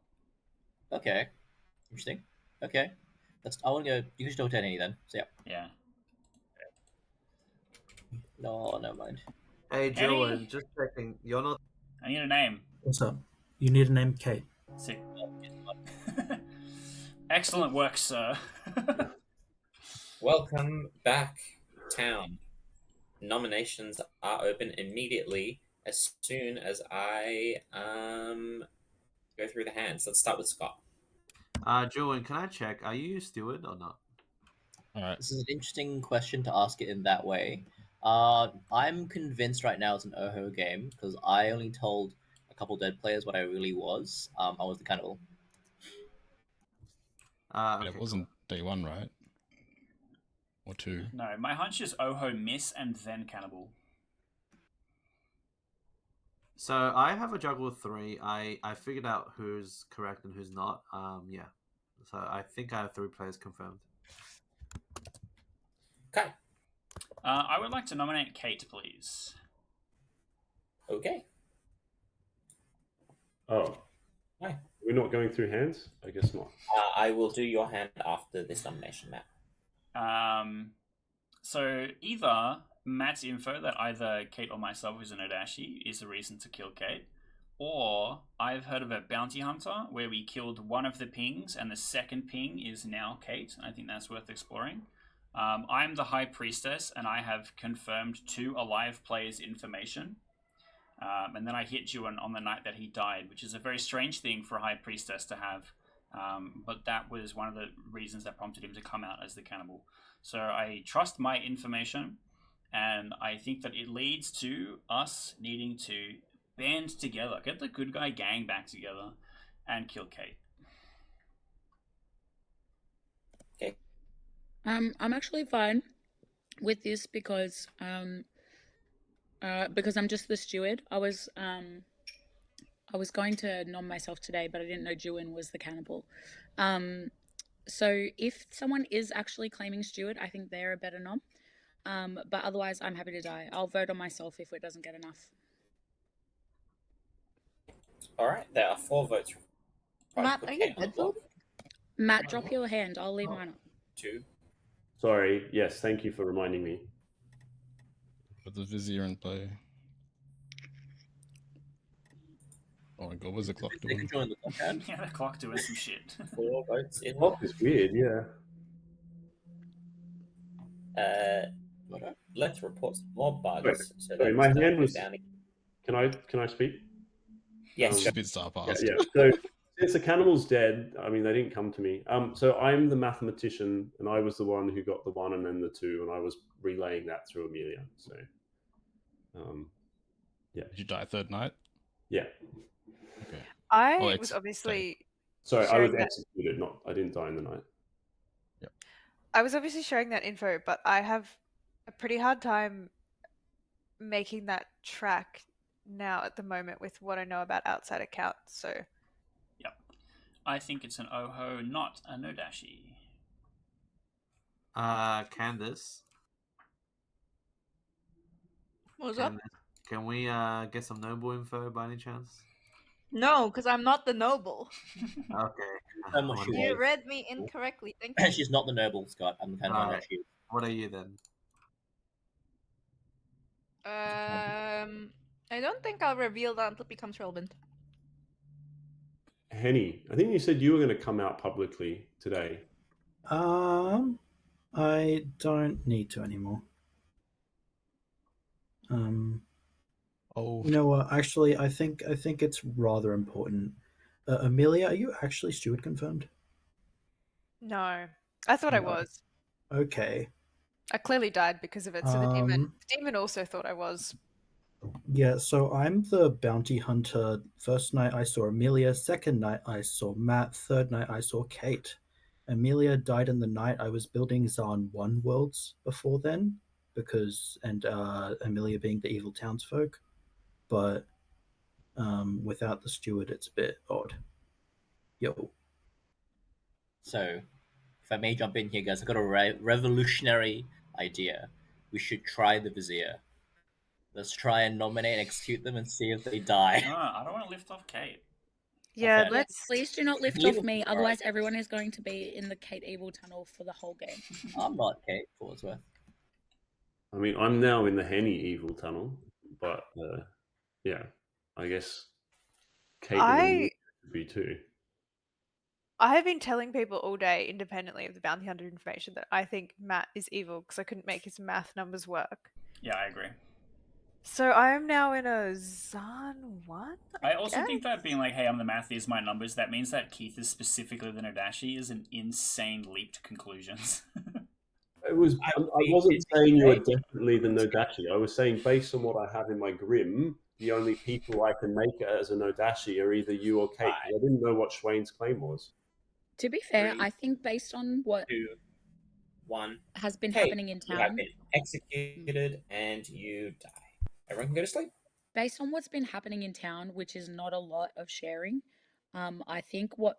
Okay. Interesting. Okay. I want to go. You can just talk to any then. So yeah. Yeah. No, never mind. Hey, Julian, just checking. You're not. I need a name. What's up? You need a name, Kate. Sick. Excellent work, sir. Welcome back, town. Nominations are open immediately as soon as I go through the hands. Let's start with Scott. Julian, can I check? Are you steward or not? All right. This is an interesting question to ask it in that way. I'm convinced right now it's an Oho game because I only told a couple dead players what I really was. I was the cannibal. Okay, it wasn't day 1, right? Or 2? No, my hunch is Oho miss and then cannibal. So I have a juggle of 3. I figured out who's correct and who's not. Yeah. So I think I have 3 players confirmed. Okay. I would like to nominate Kate, please. Okay. Oh. Why? We're not going through hands? I guess not. I will do your hand after this nomination, Matt. So either Matt's info that either Kate or myself is an Odashi is a reason to kill Kate, or I've heard of a bounty hunter where we killed one of the pings and the second ping is now Kate. I think that's worth exploring. I'm the High Priestess and I have confirmed 2 alive players' information. And then I hit Juan on the night that he died, which is a very strange thing for a High Priestess to have. But that was one of the reasons that prompted him to come out as the cannibal. So I trust my information, and I think that it leads to us needing to band together, get the good guy gang back together, and kill Kate. Okay. I'm actually fine with this because I'm just the steward. I was going to nom myself today, but I didn't know Juan was the cannibal. So if someone is actually claiming steward, I think they're a better nom. But otherwise, I'm happy to die. I'll vote on myself if it doesn't get enough. All right, there are 4 votes. Matt, are you dead? Matt, drop your hand. I'll leave mine up. 2. Sorry. Yes, thank you for reminding me. Put the vizier in play. Oh my god, what's the clock doing? Yeah, the clock doing some shit. 4 votes in. Clock is weird, yeah. Let's report some more bugs. Sorry, my hand was. Can I speak? Yes. Yeah. So since the cannibal's dead, I mean they didn't come to me. So I'm the mathematician, and I was the one who got the 1 and then the 2, and I was relaying that through Amelia. So, yeah. Did you die 3rd night? Yeah. Okay. I was obviously. Sorry, I was executed. I didn't die in the night. Yeah. I was obviously sharing that info, but I have a pretty hard time making that track now at the moment with what I know about outside accounts. So. Yep. I think it's an Oho, not a Nodashi. Candace. What's up? Can we get some noble info by any chance? No, because I'm not the noble. Okay. You read me incorrectly. Thank you. She's not the noble, Scott. I'm the kind of Alright. What are you then? I don't think I'll reveal that until it becomes relevant. Henny, I think you said you were going to come out publicly today. I don't need to anymore. Oh. You know what? Actually, I think it's rather important. Amelia, are you actually steward confirmed? No, I thought I was. Okay. I clearly died because of it. So the demon also thought I was. Yeah, so I'm the bounty hunter. First night I saw Amelia, second night I saw Matt, third night I saw Kate. Amelia died in the night I was building Zan 1 worlds before then, and Amelia being the evil townsfolk. But without the steward, it's a bit odd. Yo. So, if I may jump in here, guys, I've got a revolutionary idea. We should try the Vizier. Let's try and nominate and execute them and see if they die. No, I don't want to lift off Kate. Yeah, Okay. let's. Please do not lift Leave off it me, for otherwise Friday. everyone is going to be in the Kate Evil tunnel for the whole game. I'm not Kate, for what's worth. I mean, I'm now in the Henny evil tunnel, but yeah, I guess Kate and Amelia should be too. I have been telling people all day, independently of the bounty hunter information, that I think Matt is evil because I couldn't make his math numbers work. Yeah, I agree. So I am now in a Zan 1? I also think that being like, hey, I'm the math, these are my numbers, that means that Keith is specifically the Nodashi is an insane leap to conclusions. It was. I wasn't saying you were definitely the Nodashi. I was saying based on what I have in my Grim, the only people I can make it as a Nodashi are either you or Kate. I didn't know what Schwain's claim was. To be fair, I think based on what 2, 1 has been Kate, happening in you have town, been executed and you die. Everyone can go to sleep. based on what's been happening in town, which is not a lot of sharing, I think what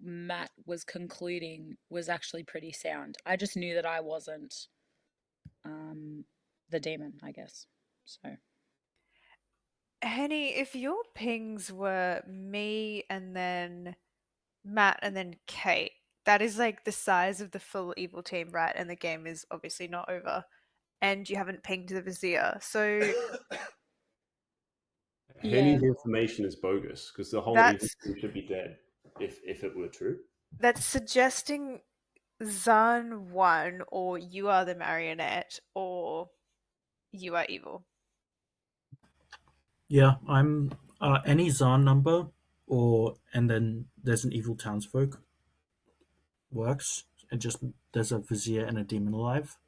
Matt was concluding was actually pretty sound. I just knew that I wasn't the demon, I guess. So, Henny, if your pings were me and then Matt and then Kate, that is like the size of the full evil team, right? And the game is obviously not over. And you haven't pinged the Vizier. So Henny's information is bogus because the whole evil team should be dead if it were true. that's suggesting Zan 1 or you are the marionette or you are evil. Yeah, I'm any Zan number, and then there's an evil townsfolk. Works. It just there's a Vizier and a demon alive.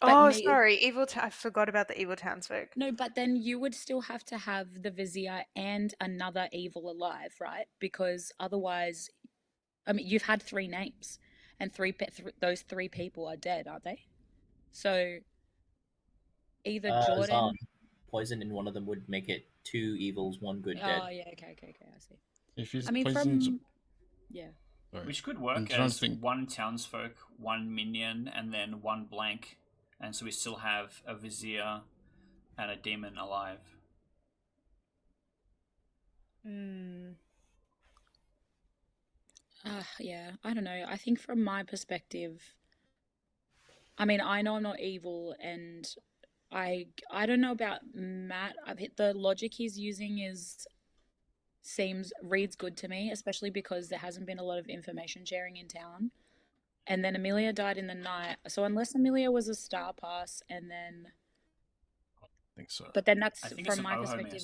Sorry, I forgot about the evil townsfolk. No, but then you would still have to have the Vizier and another evil alive, right? Because otherwise, I mean, you've had 3 names, and those 3 people are dead, aren't they? So either Jordan. Zan, poison in one of them would make it 2 evils, 1 good dead. Oh yeah, okay, I see. If he's I mean, poisoned, yeah. Sorry. Which could work as 1 townsfolk, 1 minion, and then 1 blank. And so we still have a Vizier and a demon alive. Yeah, I don't know. I think from my perspective, I mean, I know I'm not evil, and I don't know about Matt. The logic he's using reads good to me, especially because there hasn't been a lot of information sharing in town. And then Amelia died in the night. So unless Amelia was a star pass, and then I think so. But then that's from my perspective.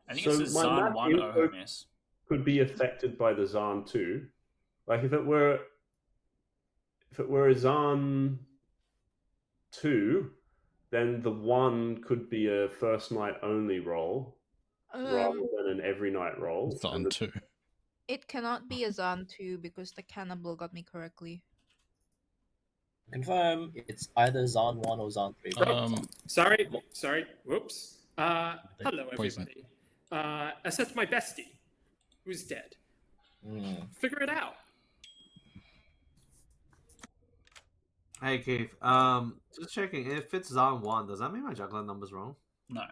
I think it's a Zan 1 Oho miss. Could be affected by the Zan 2. Like if it were a Zan 2, then the 1 could be a first night only roll rather than an every night roll. Zan 2. It cannot be a Zan 2 because the cannibal got me correctly. Confirm it's either Zan 1 or Zan 3. Sorry. Whoops. Hello, everybody. Except my bestie, who's dead. Figure it out. Hey, Keith. Just checking. If it's Zan 1, does that mean my juggler number's wrong? No.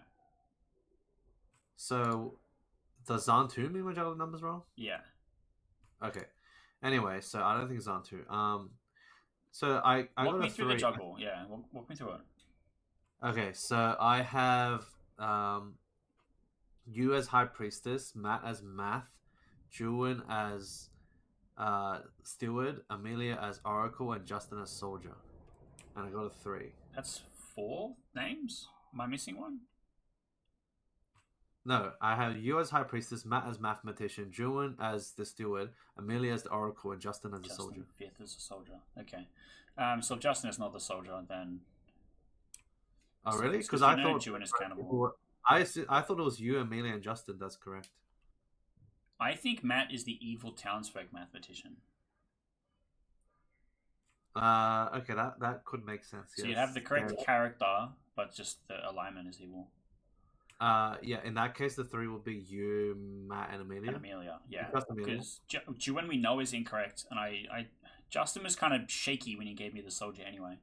So, does Zan 2 mean my juggler number's wrong? Yeah. Okay. Anyway, so I don't think it's Zan 2. So I walk got me a through 3. the juggle. Yeah, walk me through it. Okay, so I have you as High Priestess, Matt as Math, Julian as Steward, Amelia as Oracle, and Justin as Soldier. And I got a 3. That's 4 names? Am I missing one? No, I have you as High Priestess, Matt as Mathematician, Julian as the Steward, Amelia as the Oracle, and Justin as the Soldier. Fifth as a Soldier. Okay. So if Justin is not the Soldier, then... Oh, really? Because I thought Julian is cannibal. I thought it was you, Amelia, and Justin. That's correct. I think Matt is the evil townsfolk mathematician. Okay, that could make sense. So you have the correct character, but just the alignment is evil. Yeah, in that case, the 3 will be you, Matt, and Amelia. And Amelia, yeah. Just Amelia. Because Juan we know is incorrect, and Justin was kind of shaky when he gave me the soldier anyway.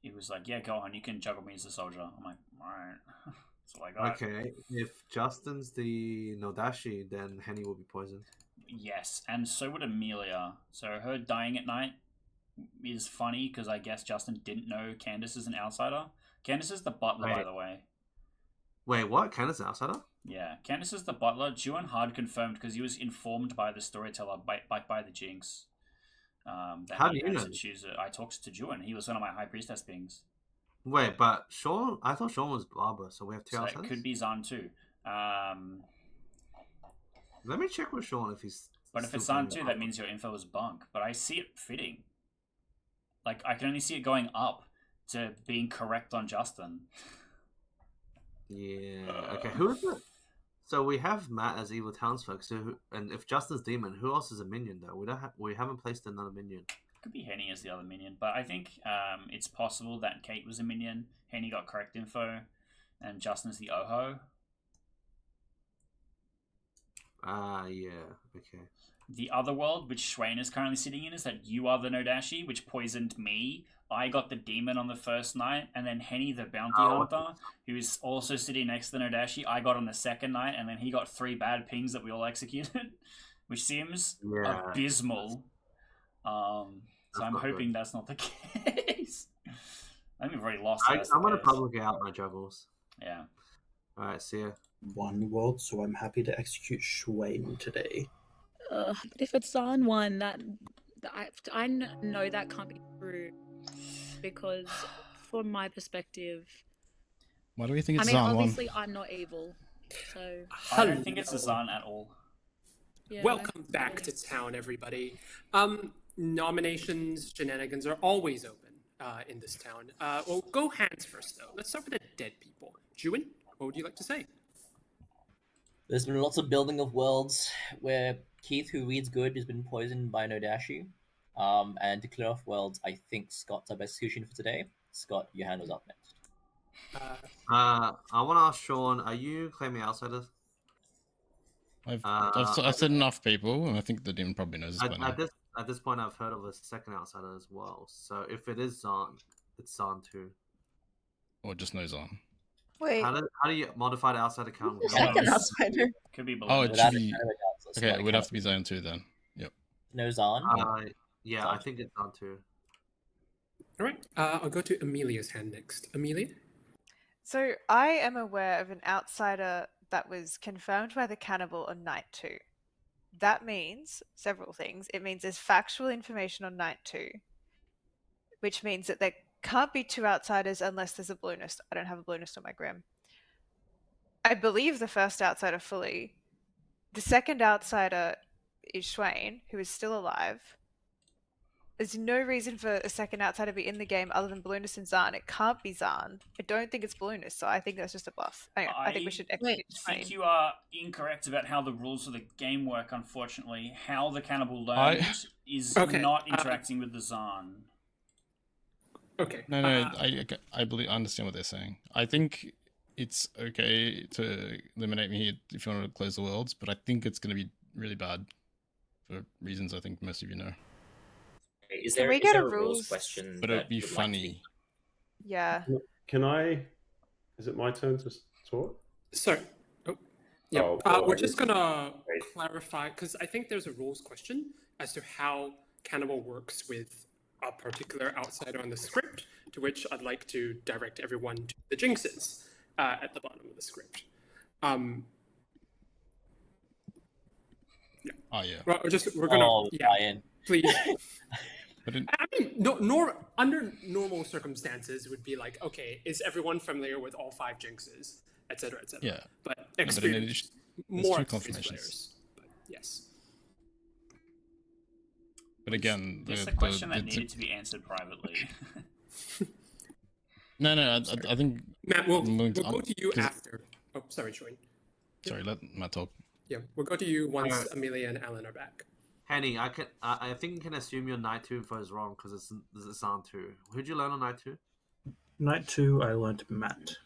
He was like, yeah, go on, you can juggle me as a soldier. I'm like, alright. That's all I got. Okay, if Justin's the Nodashi, then Henny will be poisoned. Yes, and so would Amelia. So her dying at night is funny because I guess Justin didn't know Candace is an outsider. Candace is the butler, by the way. Wait, what? Candace is an outsider? Yeah, Candace is the butler. Juan hard confirmed because he was informed by the storyteller, by the Jinx. How do you know? I talked to Juan. He was one of my high priestess pings. Wait, but Sean? I thought Sean was Barbara, so we have 2 So outsiders? that could be Zahn too. Let me check with Sean if he's... But if it's Zahn too, that means your info is bunk. But I see it fitting. Like, I can only see it going up to being correct on Justin. Yeah, okay. Who is it? So we have Matt as evil townsfolk. So and if Justin's demon, who else is a minion though? We haven't placed another minion. Could be Henny as the other minion, but I think it's possible that Kate was a minion. Henny got correct info, and Justin's the Oho. Yeah, okay. The other world, which Swain is currently sitting in, is that you are the Nodashi, which poisoned me. I got the demon on the first night, and then Henny, the bounty hunter, who is also sitting next to the Nodashi, I got on the second night, and then he got 3 bad pings that we all executed, which seems abysmal. So I'm hoping that's not the case. I think we've already lost. I'm going to public out my juggles. Yeah. Alright, see ya. 1 world, so I'm happy to execute Swain today. But if it's on one, I know that can't be true because, from my perspective, why do we think it's Zahn? one? Obviously, I'm not evil, so I don't think it's a Zahn at all. Yeah. Welcome back to town, everybody. Nominations, shenanigans are always open in this town. Well, go hands first, though. Let's start with the dead people. Juin, what would you like to say? There's been lots of building of worlds where Keith, who reads good, has been poisoned by Nodashi. And to clear off worlds, I think Scott's our best execution for today. Scott, your hand was up next. I want to ask Sean, are you claiming outsiders? I've said enough people, and I think the demon probably knows this by now. At this point, I've heard of a second outsider as well. So if it is Zahn, it's Zahn too. Or just no Zahn. Wait. How do you modify the outsider count? Second outsider. Could be Oh, it should be... Okay, it would have to be Zahn too then. Yep. No Zahn? Yeah, I think it's Zahn too. All right, I'll go to Amelia's hand next. Amelia? So I am aware of an outsider that was confirmed by the cannibal on night 2. That means several things. It means there's factual information on night 2, which means that there can't be 2 outsiders unless there's a blueness. I don't have a blueness on my grim. I believe the first outsider fully. The second outsider is Swain, who is still alive. There's no reason for a second outsider to be in the game other than Blueness and Zahn. It can't be Zahn. I don't think it's Blueness, so I think that's just a bluff. Anyway, I think we should execute I think you are incorrect about how the rules of the game work, unfortunately. How the cannibal learned is not interacting with the Zahn. Okay. No, I understand what they're saying. I think it's okay to eliminate me here if you want to close the worlds, but I think it's going to be really bad for reasons I think most of you know. Is there, we is get there a a rules rules- question? But it'd be funny. Yeah. Can I? Is it my turn to talk? So, yeah, well, we're just gonna clarify because I think there's a rules question as to how Cannibal works with a particular outsider on the script, to which I'd like to direct everyone to the jinxes at the bottom of the script. Yeah. Oh yeah. We're gonna Ryan. Please. I mean, under normal circumstances, it would be like, okay, is everyone familiar with all 5 jinxes, etc., etc. Yeah. But experience, more two experienced confirmations. players. But yes. But again, It's a question that needed to be answered privately. No, I think Matt, we'll go to you after. Oh, sorry, Troy. Sorry, let Matt talk. Yeah, we'll go to you once Amelia and Alan are back. Henny, I think you can assume your night 2 info is wrong because it's Zahn 2. Who'd you learn on night 2? Night 2, I learned Matt.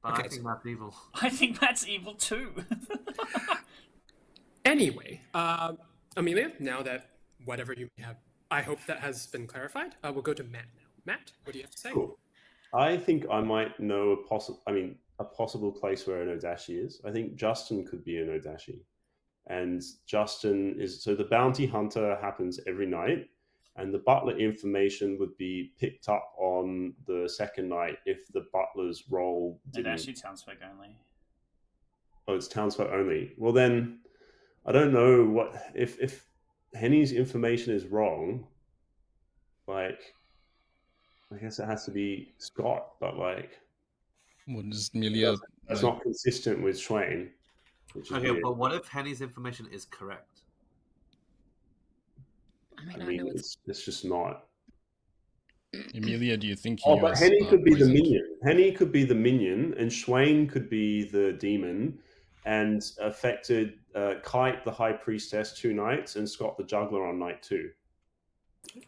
But Okay, I think Matt's evil. I think Matt's evil too. Anyway, Amelia, now that whatever you may have, I hope that has been clarified. We'll go to Matt now. Matt, what do you have to say? Cool. I think I might know a possible place where an Odashi is. I think Justin could be an Odashi. And Justin is, so the bounty hunter happens every night, and the butler information would be picked up on the second night if the butler's role It's didn't. actually townsfolk only. Oh, it's townsfolk only. Well, then I don't know what if Henny's information is wrong. Like, I guess it has to be Scott, but like, what is Amelia? That's not consistent with Swain. Okay, but what if Henny's information is correct? I mean it's just not. Amelia, do you think Oh, but Henny could be the minion. Henny could be the minion, and Swain could be the demon, and affected Kite, the high priestess, 2 nights, and Scott the juggler on night 2.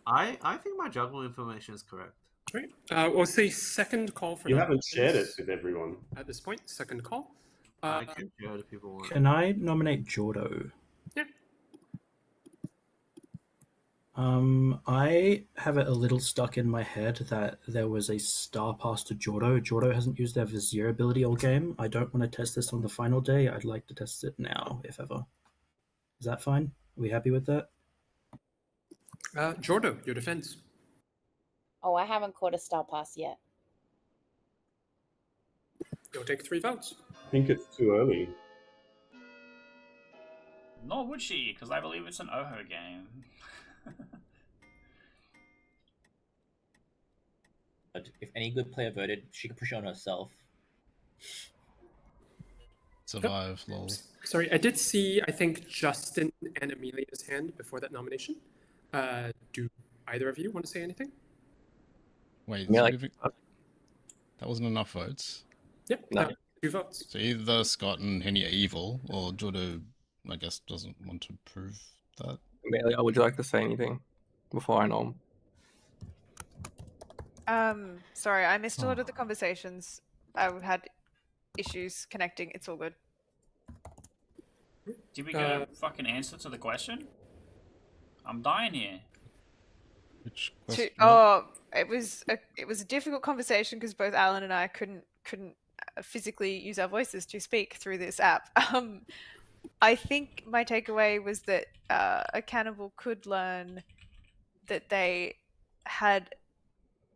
I think my juggler information is correct. Right. We'll say second call for. You haven't shared it with everyone at this point. Second call. I can share it if people want. Can I nominate Jordo? Yeah. I have it a little stuck in my head that there was a star pass to Jordo. Jordo hasn't used their Vizier ability all game. I don't want to test this on the final day. I'd like to test it now, if ever. Is that fine? Are we happy with that? Jordo, your defense. Oh, I haven't caught a star pass yet. You'll take 3 votes. I think it's too early. Nor would she, because I believe it's an Oho game. But if any good player voted, she could push on herself. Survive, lol. Sorry, I did see, I think, Justin and Amelia's hand before that nomination. Do either of you want to say anything? Wait, Yeah, that wasn't enough votes. Yep, no. 2 votes. So either Scott and Henny are evil, or Jordo, I guess, doesn't want to prove that. Amelia, would you like to say anything before I nom? Sorry, I missed a lot of the conversations. I've had issues connecting. It's all good. Did we get a fucking answer to the question? I'm dying here. Which question? It was a difficult conversation because both Alan and I couldn't physically use our voices to speak through this app. I think my takeaway was that a cannibal could learn that they had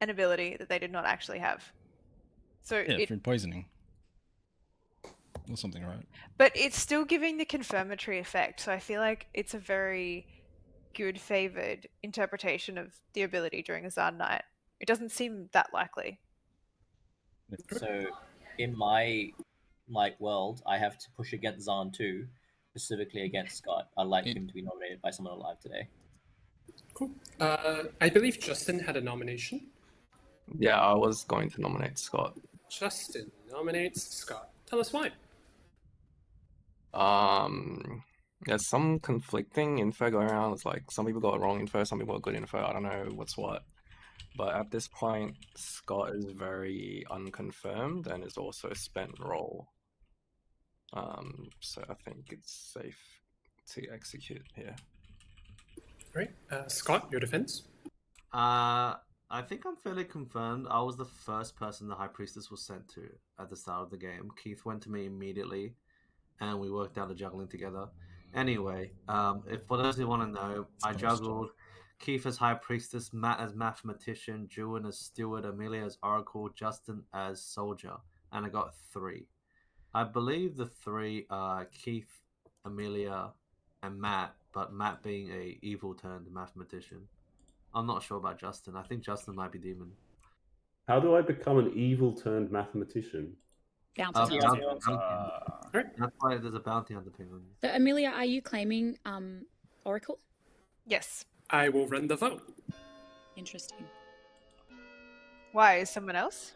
an ability that they did not actually have. So yeah, food poisoning or something, right? But it's still giving the confirmatory effect. So I feel like it's a very good favored interpretation of the ability during a Zard night. It doesn't seem that likely. So in my world, I have to push against Zahn too, specifically against Scott. I'd like him to be nominated by someone alive today. Cool. I believe Justin had a nomination. Yeah, I was going to nominate Scott. Justin nominates Scott. Tell us why. There's some conflicting info going around. It's like some people got wrong info, some people got good info. I don't know what's what. But at this point, Scott is very unconfirmed and is also a spent role. So I think it's safe to execute here. Great. Scott, your defense? I think I'm fairly confirmed. I was the first person the High Priestess was sent to at the start of the game. Keith went to me immediately, and we worked out the juggling together. Anyway, if for those who want to know, I juggled Keith as High Priestess, Matt as Mathematician, Julian as Steward, Amelia as Oracle, Justin as Soldier, and I got 3. I believe the 3 are Keith, Amelia, and Matt, but Matt being a evil turned Mathematician. I'm not sure about Justin. I think Justin might be demon. How do I become an evil turned mathematician? Bounty hunter. That's why there's a bounty hunter thing on you. So, Amelia, are you claiming Oracle? Yes. I will run the vote. Interesting. Why? Is someone else?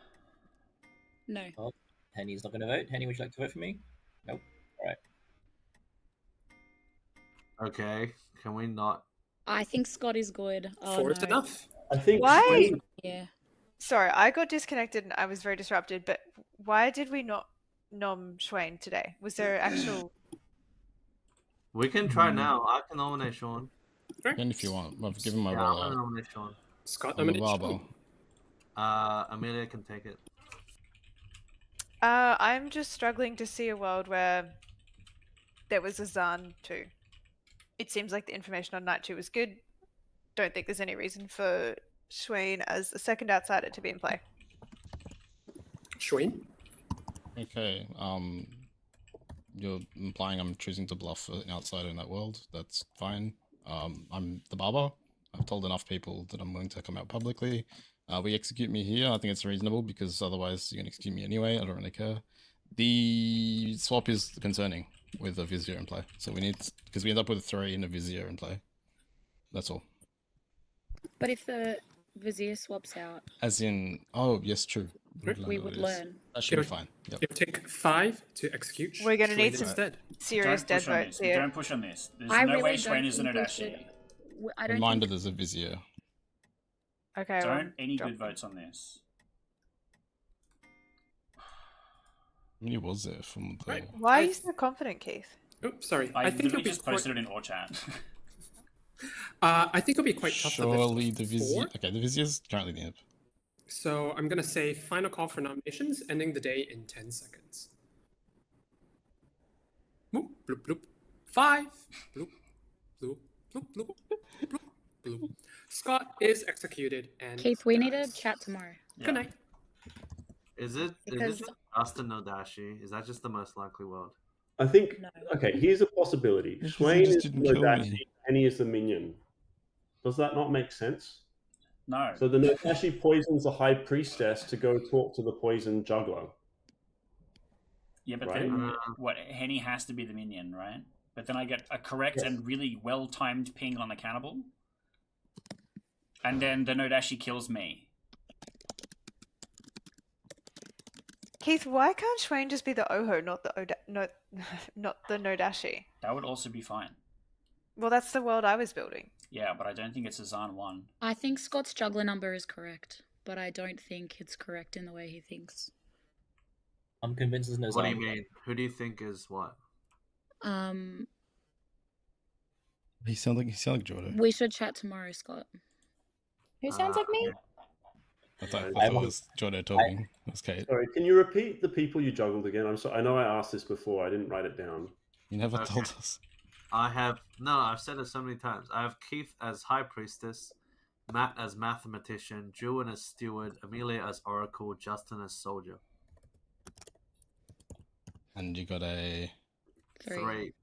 No. Well, Henny's not going to vote. Henny, would you like to vote for me? Nope. All right. Okay. Can we not? I think Scott is good. Oh, 4 is no. enough. I think. Why? Yeah. Sorry, I got disconnected and I was very disrupted, but why did we not nom Swain today? Was there actual... We can try now. I can nominate Sean. And if you want, I've given my Yeah, role I'm gonna out. nominate Sean. Scott I'm a nominates barber. Sean. Amelia can take it. I'm just struggling to see a world where there was a Zan 2. It seems like the information on Night 2 was good. Don't think there's any reason for Swain as the second outsider to be in play. Swain? Okay. You're implying I'm choosing to bluff an outsider in that world. That's fine. I'm the barber. I've told enough people that I'm willing to come out publicly. We execute me here. I think it's reasonable because otherwise you're gonna execute me anyway. I don't really care. The swap is concerning with a Vizier in play. So we need, because we end up with a 3 and a Vizier in play. That's all. But if the Vizier swaps out, As in, oh yes, true. we would learn. That should be fine. Yep. It'll take 5 to execute. We're going to Swain need some instead. serious dead votes here. Don't push on this. There's I no really way don't Swain is an think we Odashi. should- I don't Reminder, think... there's a Vizier. Okay. Don't any good votes on this. How many was there from the... Right. Why are you so confident, Keith? Oops, sorry. I think literally it'll be just posted it in all chat. I think it'll be quite tough. Surely the for Vizier... 4. Okay, the Vizier's currently the imp. So I'm going to say final call for nominations, ending the day in 10 seconds. Bloop, bloop, bloop. 5. Bloop, bloop, bloop, bloop, bloop, bloop. Scott is executed and Keith, we need to chat tomorrow. Good night. Is it Because- just Justin Nodashi? Is that just the most likely world? I think. No. Okay, here's a possibility. Because Swain he just is didn't kill Nodashi, me. Penny is the minion. Does that not make sense? No. So the Nodashi poisons the high priestess to go talk to the poison juggler. Yeah, but Right. then what? Henny has to be the minion, right? But then I get a correct Yes. and really well-timed ping on the cannibal, and then the Nodashi kills me. Keith, why can't Swain just be the Oho, not the not the Nodashi? That would also be fine. Well, that's the world I was building. Yeah, but I don't think it's a Zan 1. I think Scott's juggler number is correct, but I don't think it's correct in the way he thinks. I'm convinced there's no What do Zan. you mean? Who do you think is what? He sounds like Jordan. We should chat tomorrow, Scott. Who sounds like me? I thought I it was Jordan talking. That's Kate. Sorry, can you repeat the people you juggled again? I'm sorry. I know I asked this before. I didn't write it down. You never Okay. told us. I've said it so many times. I have Keith as High Priestess, Matt as Mathematician, Julian as Steward, Amelia as Oracle, Justin as Soldier. And you got a... 3.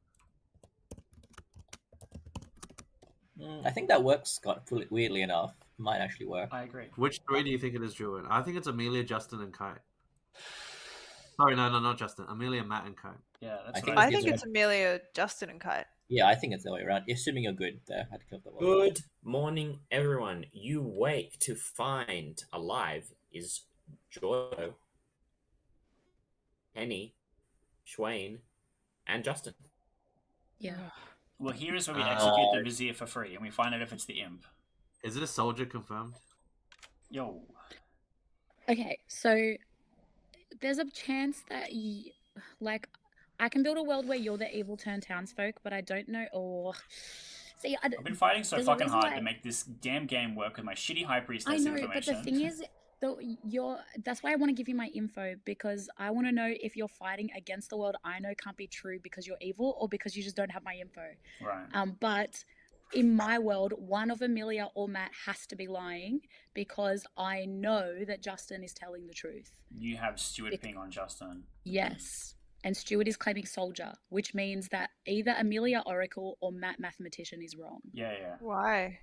I think that works, Scott, weirdly enough. Might actually work. I agree. Which 3 do you think it is, Julian? I think it's Amelia, Justin, and Kite. Sorry, no, not Justin. Amelia, Matt, and Kite. Yeah, that's I what I think think it's it's Amelia, Justin, and Kite. Yeah, I think it's the way around. Assuming you're good there. I had to clip that one. Good morning, everyone. You wake to find alive is Joy, Henny, Swain, and Justin. Yeah. Well, here is where we execute the Vizier for free, and we find out if it's the imp. Is it a Soldier confirmed? Yo. Okay, so there's a chance that I can build a world where you're the evil turned townsfolk, but I don't know. Or see, I've been fighting so there's a fucking reason hard why- to make this damn game work with my shitty High Priestess I know, information. but the thing is, that's why I want to give you my info, because I want to know if you're fighting against the world I know can't be true because you're evil, or because you just don't have my info. Right. But in my world, one of Amelia or Matt has to be lying, because I know that Justin is telling the truth. You have Stewart ping on Justin. Yes. And Stewart is claiming Soldier, which means that either Amelia Oracle or Matt Mathematician is wrong. Yeah, yeah. Why?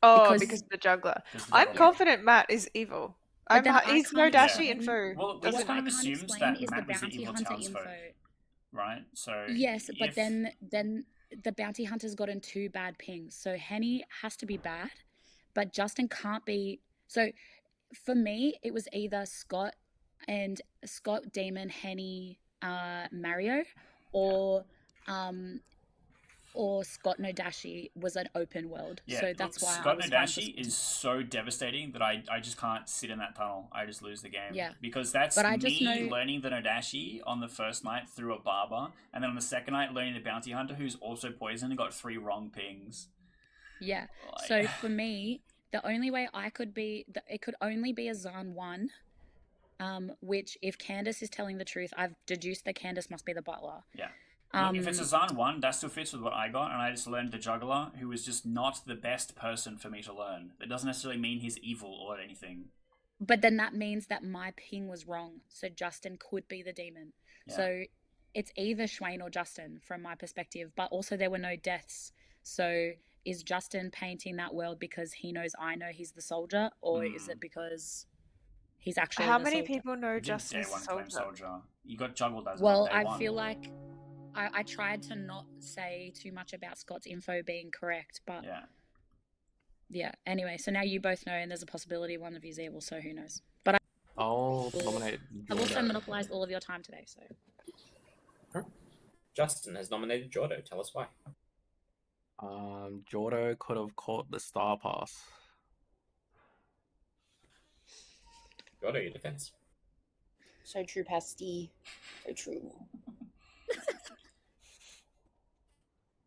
Oh, Because- because of the juggler. Because the I'm juggler. confident Matt is evil. But then I He's can't Nodashi explain- info. Well, we Doesn't- just kind of I can't assumes explain that is the Matt was the bounty evil hunter townsfolk, info. right? So Yes, but if- then the bounty hunter's gotten 2 bad pings. So Henny has to be bad, but Justin can't be. So for me, it was either Scott, Demon, Henny, Mario, or or Scott Nodashi was an open world. Yeah, So that's why Scott I was fine for Nodashi is so devastating that I just can't sit in that tunnel. I just lose the game. Yeah. Because that's But I just me know- learning the Nodashi on the first night through a barber, and then on the second night learning the bounty hunter who's also poisoned and got 3 wrong pings. Yeah. So for me, the only way I could be, it could only be a Zan 1, which if Candace is telling the truth, I've deduced that Candace must be the butler. Yeah. Look, if it's a Zan 1, that still fits with what I got, and I just learned the juggler, who was just not the best person for me to learn. It doesn't necessarily mean he's evil or anything. But then that means that my ping was wrong. So Justin could be the demon. Yeah. So it's either Schwain or Justin from my perspective, but also there were no deaths. So is Justin painting that world because he knows I know he's the soldier, or is it because he's actually How the many soldier? people know You did Justin's day one claim soldier? soldier. You got juggled as Well, day I one. feel like I tried to not say too much about Scott's info being correct, but yeah. Anyway, so now you both know, and there's a possibility one of you is evil, so who knows? But I'll nominate I've also Jordo. monopolized all of your time today, so. Justin has nominated Jordo. Tell us why. Jordo could have caught the Star Pass. Jordo, your defense. So true, Pasty. So true.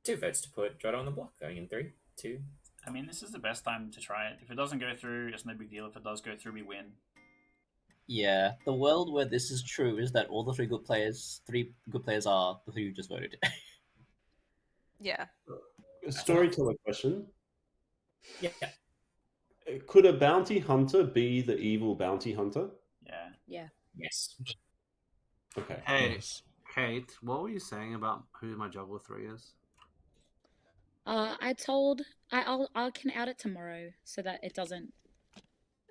2 votes to put Jordo on the block. Going in 3, 2. I mean, this is the best time to try it. If it doesn't go through, it's no big deal. If it does go through, we win. Yeah, the world where this is true is that all the 3 good players are the 3 who just voted. Yeah. A storyteller question. Yeah. Could a bounty hunter be the evil bounty hunter? Yeah. Yeah. Yes. Okay. Hey, Kate, what were you saying about who my Juggle 3 is? I can out it tomorrow so that it doesn't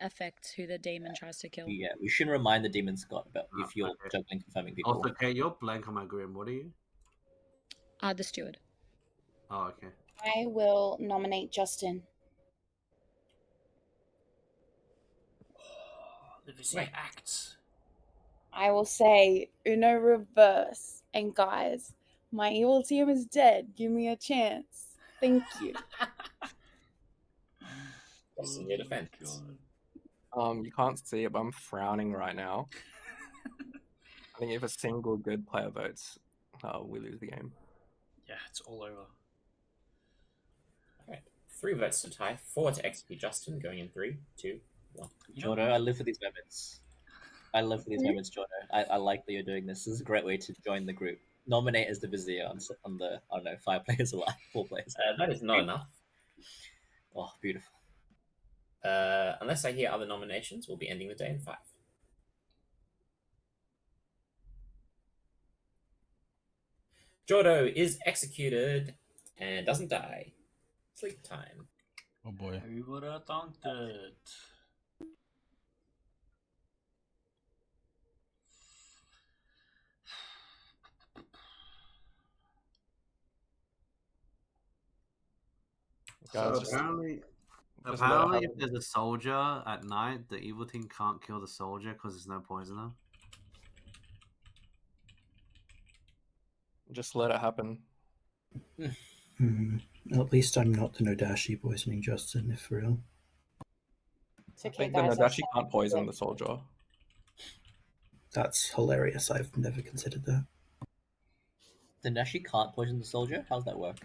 affect who the demon tries to kill. Yeah, we shouldn't remind the demon Scott about if you're juggling confirming people. Also, Kate, you're blank on my grim. What are you? The steward. Oh, okay. I will nominate Justin. The Vizier acts. I will say Uno reverse. And guys, my evil team is dead. Give me a chance. Thank you. Justin, your defense. You can't see it, but I'm frowning right now. I think if a single good player votes, we lose the game. Yeah, it's all over. Alright. 3 votes to tie, 4 to execute Justin. Going in 3, 2, 1. Jordo, I live for these moments. I live for these moments, Jordo. I like that you're doing this. This is a great way to join the group. Nominate as the Vizier on the, I don't know, 5 players alive, 4 players. That is not enough. Oh, beautiful. Unless I hear other nominations, we'll be ending the day in 5. Jordo is executed and doesn't die. Sleep time. Oh boy. Who would have thought it? So apparently, if there's a soldier at night, the evil team can't kill the soldier because there's no poisoner. Just let it happen. At least I'm not the Nodashi poisoning Justin, if for real. It's I okay, think the guys. Nodashi can't poison the soldier. That's hilarious. I've never considered that. The Nodashi can't poison the soldier? How's that work?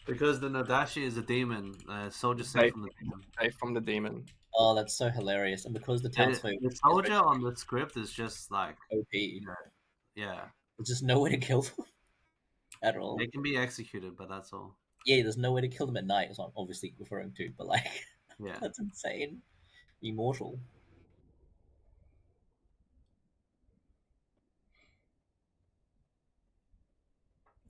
Because the Nodashi is a demon. Soldier safe from the demon. Safe from the demon. Oh, that's so hilarious. And because the townsfolk... The soldier on the script is just like... OP. Yeah. There's just no way to kill them at all. They can be executed, but that's all. Yeah, there's no way to kill them at night, is what I'm obviously referring to, but like, yeah, that's insane. Immortal.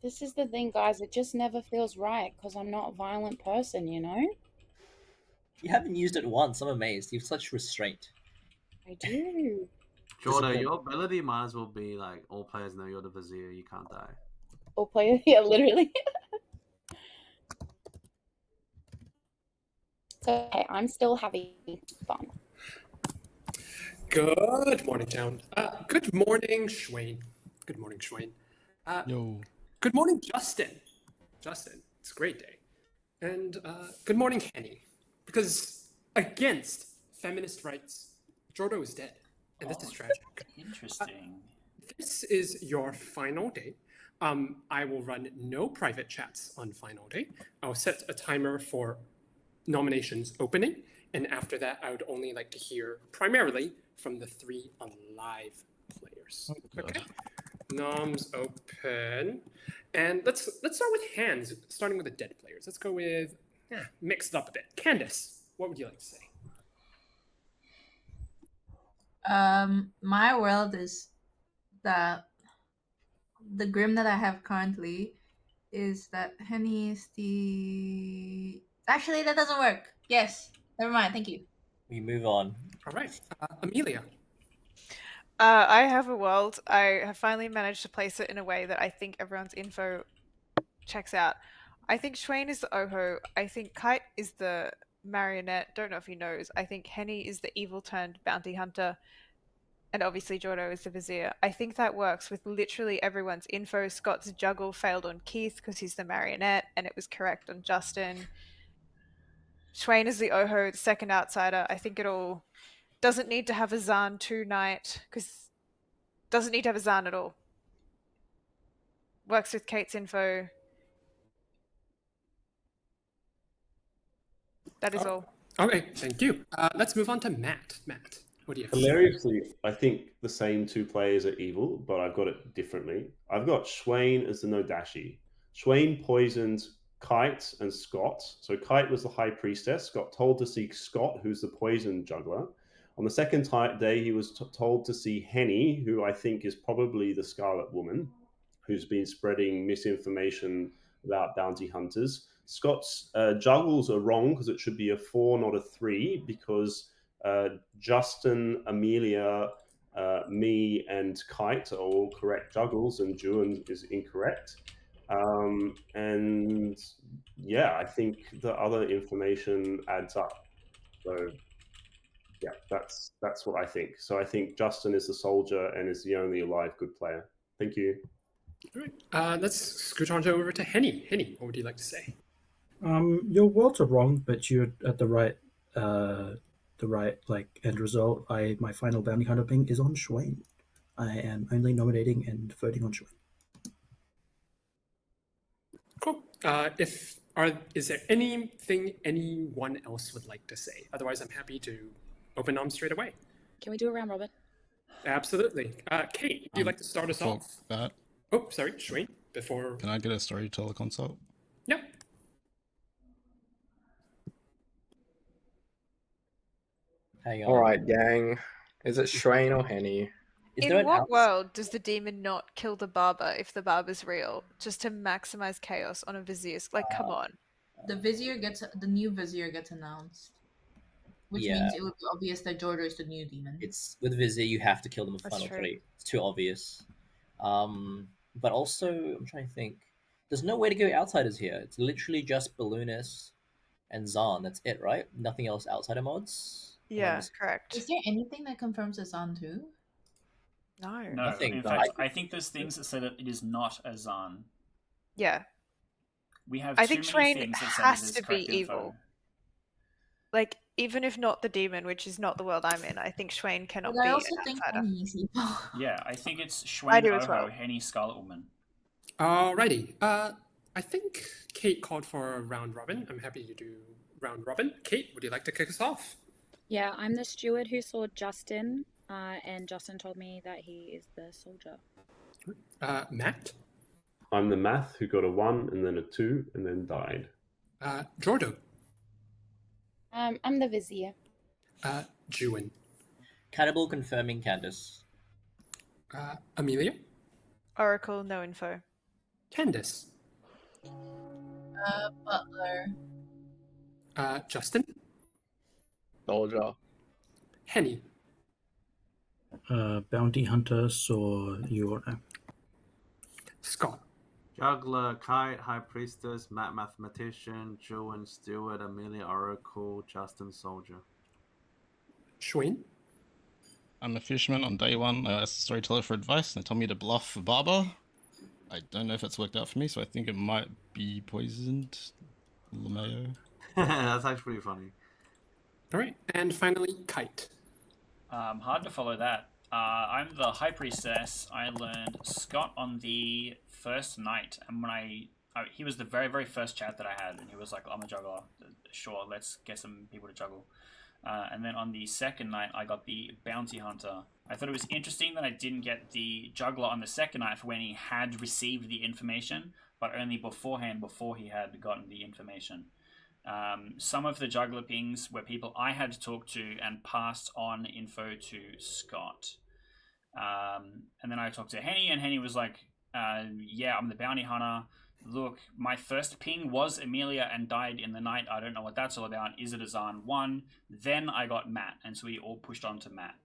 This is the thing, guys. It just never feels right because I'm not a violent person, you know? You haven't used it once. I'm amazed. You have such restraint. I do. Jordan, your ability might as well be like all players know you're the Vizier. You can't die. All players, yeah, literally. It's okay. I'm still having fun. Good morning, town. Good morning, Schwain. Good morning, Schwain. Yo. Good morning, Justin. Justin, It's a great day. And good morning, Henny. Because against feminist rights, Jordo is dead. And this is tragic. Interesting. This is your final day. I will run no private chats on final day. I'll set a timer for nominations opening. And after that, I would only like to hear primarily from the 3 alive players. Okay? Noms open. And let's start with hands, starting with the dead players. Let's go with, mix it up a bit. Candace, what would you like to say? My world is that the grim that I have currently is that Henny is the. Actually, that doesn't work. Yes, never mind. Thank you. We move on. All right, Amelia. I have a world. I have finally managed to place it in a way that I think everyone's info checks out. I think Schwain is the Oho. I think Kite is the marionette. Don't know if he knows. I think Henny is the evil turned bounty hunter. And obviously Jordo is the vizier. I think that works with literally everyone's info. Scott's juggle failed on Keith because he's the marionette, and it was correct on Justin. Schwain is the Oho, the second outsider. I think it all doesn't need to have a Zahn 2 night, because doesn't need to have a Zahn at all. Works with Kate's info. That is all. Okay, thank you. Let's move on to Matt. Matt, what do you have? Hilariously, I think the same 2 players are evil, but I've got it differently. I've got Schwain as the Nodashi. Schwain poisoned Kite and Scott. So Kite was the high priestess, got told to seek Scott, who's the poison juggler. On the second day, he was told to see Henny, who I think is probably the Scarlet Woman, who's been spreading misinformation about bounty hunters. Scott's juggles are wrong because it should be a 4, not a 3, because Justin, Amelia, me, and Kite are all correct juggles, and Juan is incorrect. And yeah, I think the other information adds up. So yeah, that's what I think. So I think Justin is the soldier and is the only alive good player. Thank you. All right, let's scoot on over to Henny. Henny, what would you like to say? Your worlds are wrong, but you're at the right like end result. My final bounty hunter ping is on Schwain. I am only nominating and voting on Schwain. Cool. Is there anything anyone else would like to say? Otherwise, I'm happy to open noms straight away. Can we do a round robin? Absolutely. Kate, would you like to start us before off? that, Oh, sorry, Schwain. Before. can I get a storyteller consult? Yeah. Hang on. All right, gang. Is it Schwain or Henny? In what world does the demon not kill the barber if the barber's real, just to maximize chaos on a vizier's? Like, come on. The new vizier gets announced, which Yeah. means it would be obvious that Jordo is the new demon. It's with Vizier, you have to kill them with That's final true. 3. It's too obvious. But also, I'm trying to think. There's no way to go outsiders here. It's literally just Balloonist and Zahn. That's it, right? Nothing else outside of mods? Yeah, correct. Is there anything that confirms it's on too? No. No, Nothing. in No, fact, I think there's things that say that it is not a Zahn. Yeah. We have I too think many Schwain things that say has this is to be correct info. evil. Like, even if not the demon, which is not the world I'm in, I think Schwain cannot But be I also an think outsider. Henny is evil. Yeah, I think it's I Schwain, do as Oho, well. Henny, Scarlet Woman. Alrighty. I think Kate called for a round robin. I'm happy to do round robin. Kate, would you like to kick us off? Yeah, I'm the steward who saw Justin, and Justin told me that he is the soldier. Matt? I'm the math who got a 1 and then a 2 and then died. Jordo? I'm the vizier. Juan? Cannibal confirming Candace. Amelia? Oracle, no info. Candace? Butler. Justin? Soldier. Henny? Bounty hunter saw Yorno. Scott? Juggler, Kite, High Priestess, Matt Mathematician, Juan, Steward, Amelia, Oracle, Justin, Soldier. Schwain? I'm a fisherman on day 1. I asked the storyteller for advice, and they told me to bluff the barber. I don't know if it's worked out for me, so I think it might be poisoned LeMayo. That's actually pretty funny. All right, and finally, Kite. Hard to follow that. I'm the High Priestess. I learned Scott on the first night, and when he was the very, very first chat that I had, and he was like, I'm a juggler. Sure, let's get some people to juggle. And then on the second night, I got the Bounty Hunter. I thought it was interesting that I didn't get the juggler on the second night for when he had received the information, but only beforehand, before he had gotten the information. Some of the juggler pings were people I had to talk to and passed on info to Scott. And then I talked to Henny, and Henny was like, yeah, I'm the bounty hunter. Look, my first ping was Amelia and died in the night. I don't know what that's all about. Is it Azan 1? Then I got Matt, and so we all pushed on to Matt.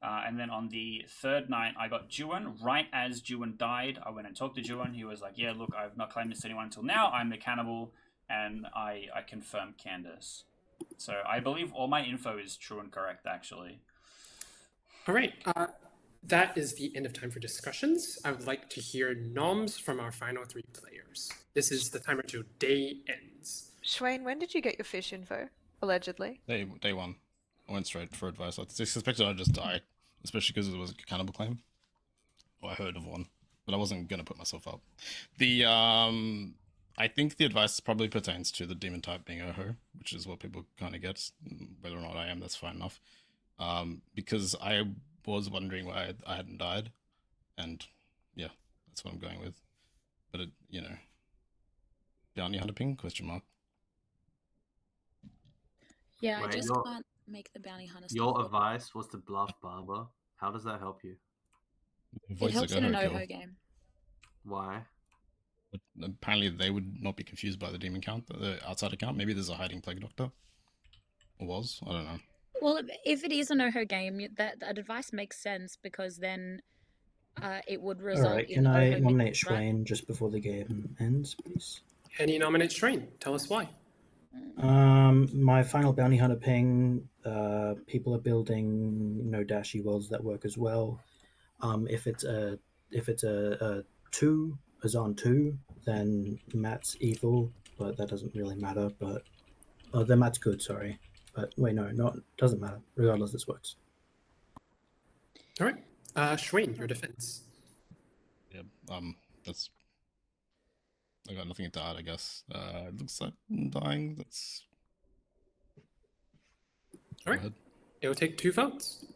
And then on the third night, I got Juan. Right as Juan died, I went and talked to Juan. He was like, yeah, look, I've not claimed this to anyone until now. I'm the cannibal, and I confirmed Candace. So I believe all my info is true and correct, actually. All right, that is the end of time for discussions. I would like to hear noms from our final 3 players. This is the timer till day ends. Shwayne, when did you get your fish info? Allegedly. Day 1. I went straight for advice. I suspected I'd just die, especially because it was a cannibal claim. Or I heard of one, but I wasn't going to put myself up. I think the advice probably pertains to the demon type being Oho, which is what people kind of get. Whether or not I am, that's fine enough. Because I was wondering why I hadn't died, and yeah, that's what I'm going with. But bounty hunter ping ? Yeah, I Wait, just your- can't make the bounty hunter stuff Your work. advice was to bluff Barber. How does that help you? It helps in an Oho game. Why? But apparently they would not be confused by the demon count, the outside account. Maybe there's a hiding plague doctor. Or was? I don't know. Well, if it is an Oho game, that advice makes sense because then it would result Alright, in can I Oho nominate missions, right? Shwayne just before the game ends, please? Henny nominates Train. Tell us why. My final bounty hunter ping, people are building no dashy worlds that work as well. If it's a 2, Azan 2, then Matt's evil, but that doesn't really matter. But then Matt's good, sorry. But wait, no, doesn't matter. Regardless, this works. All right, Shwayne, your defense. Yeah, that's. I got nothing to add, I guess. It looks like I'm dying. That's. All right, it will take 2 votes.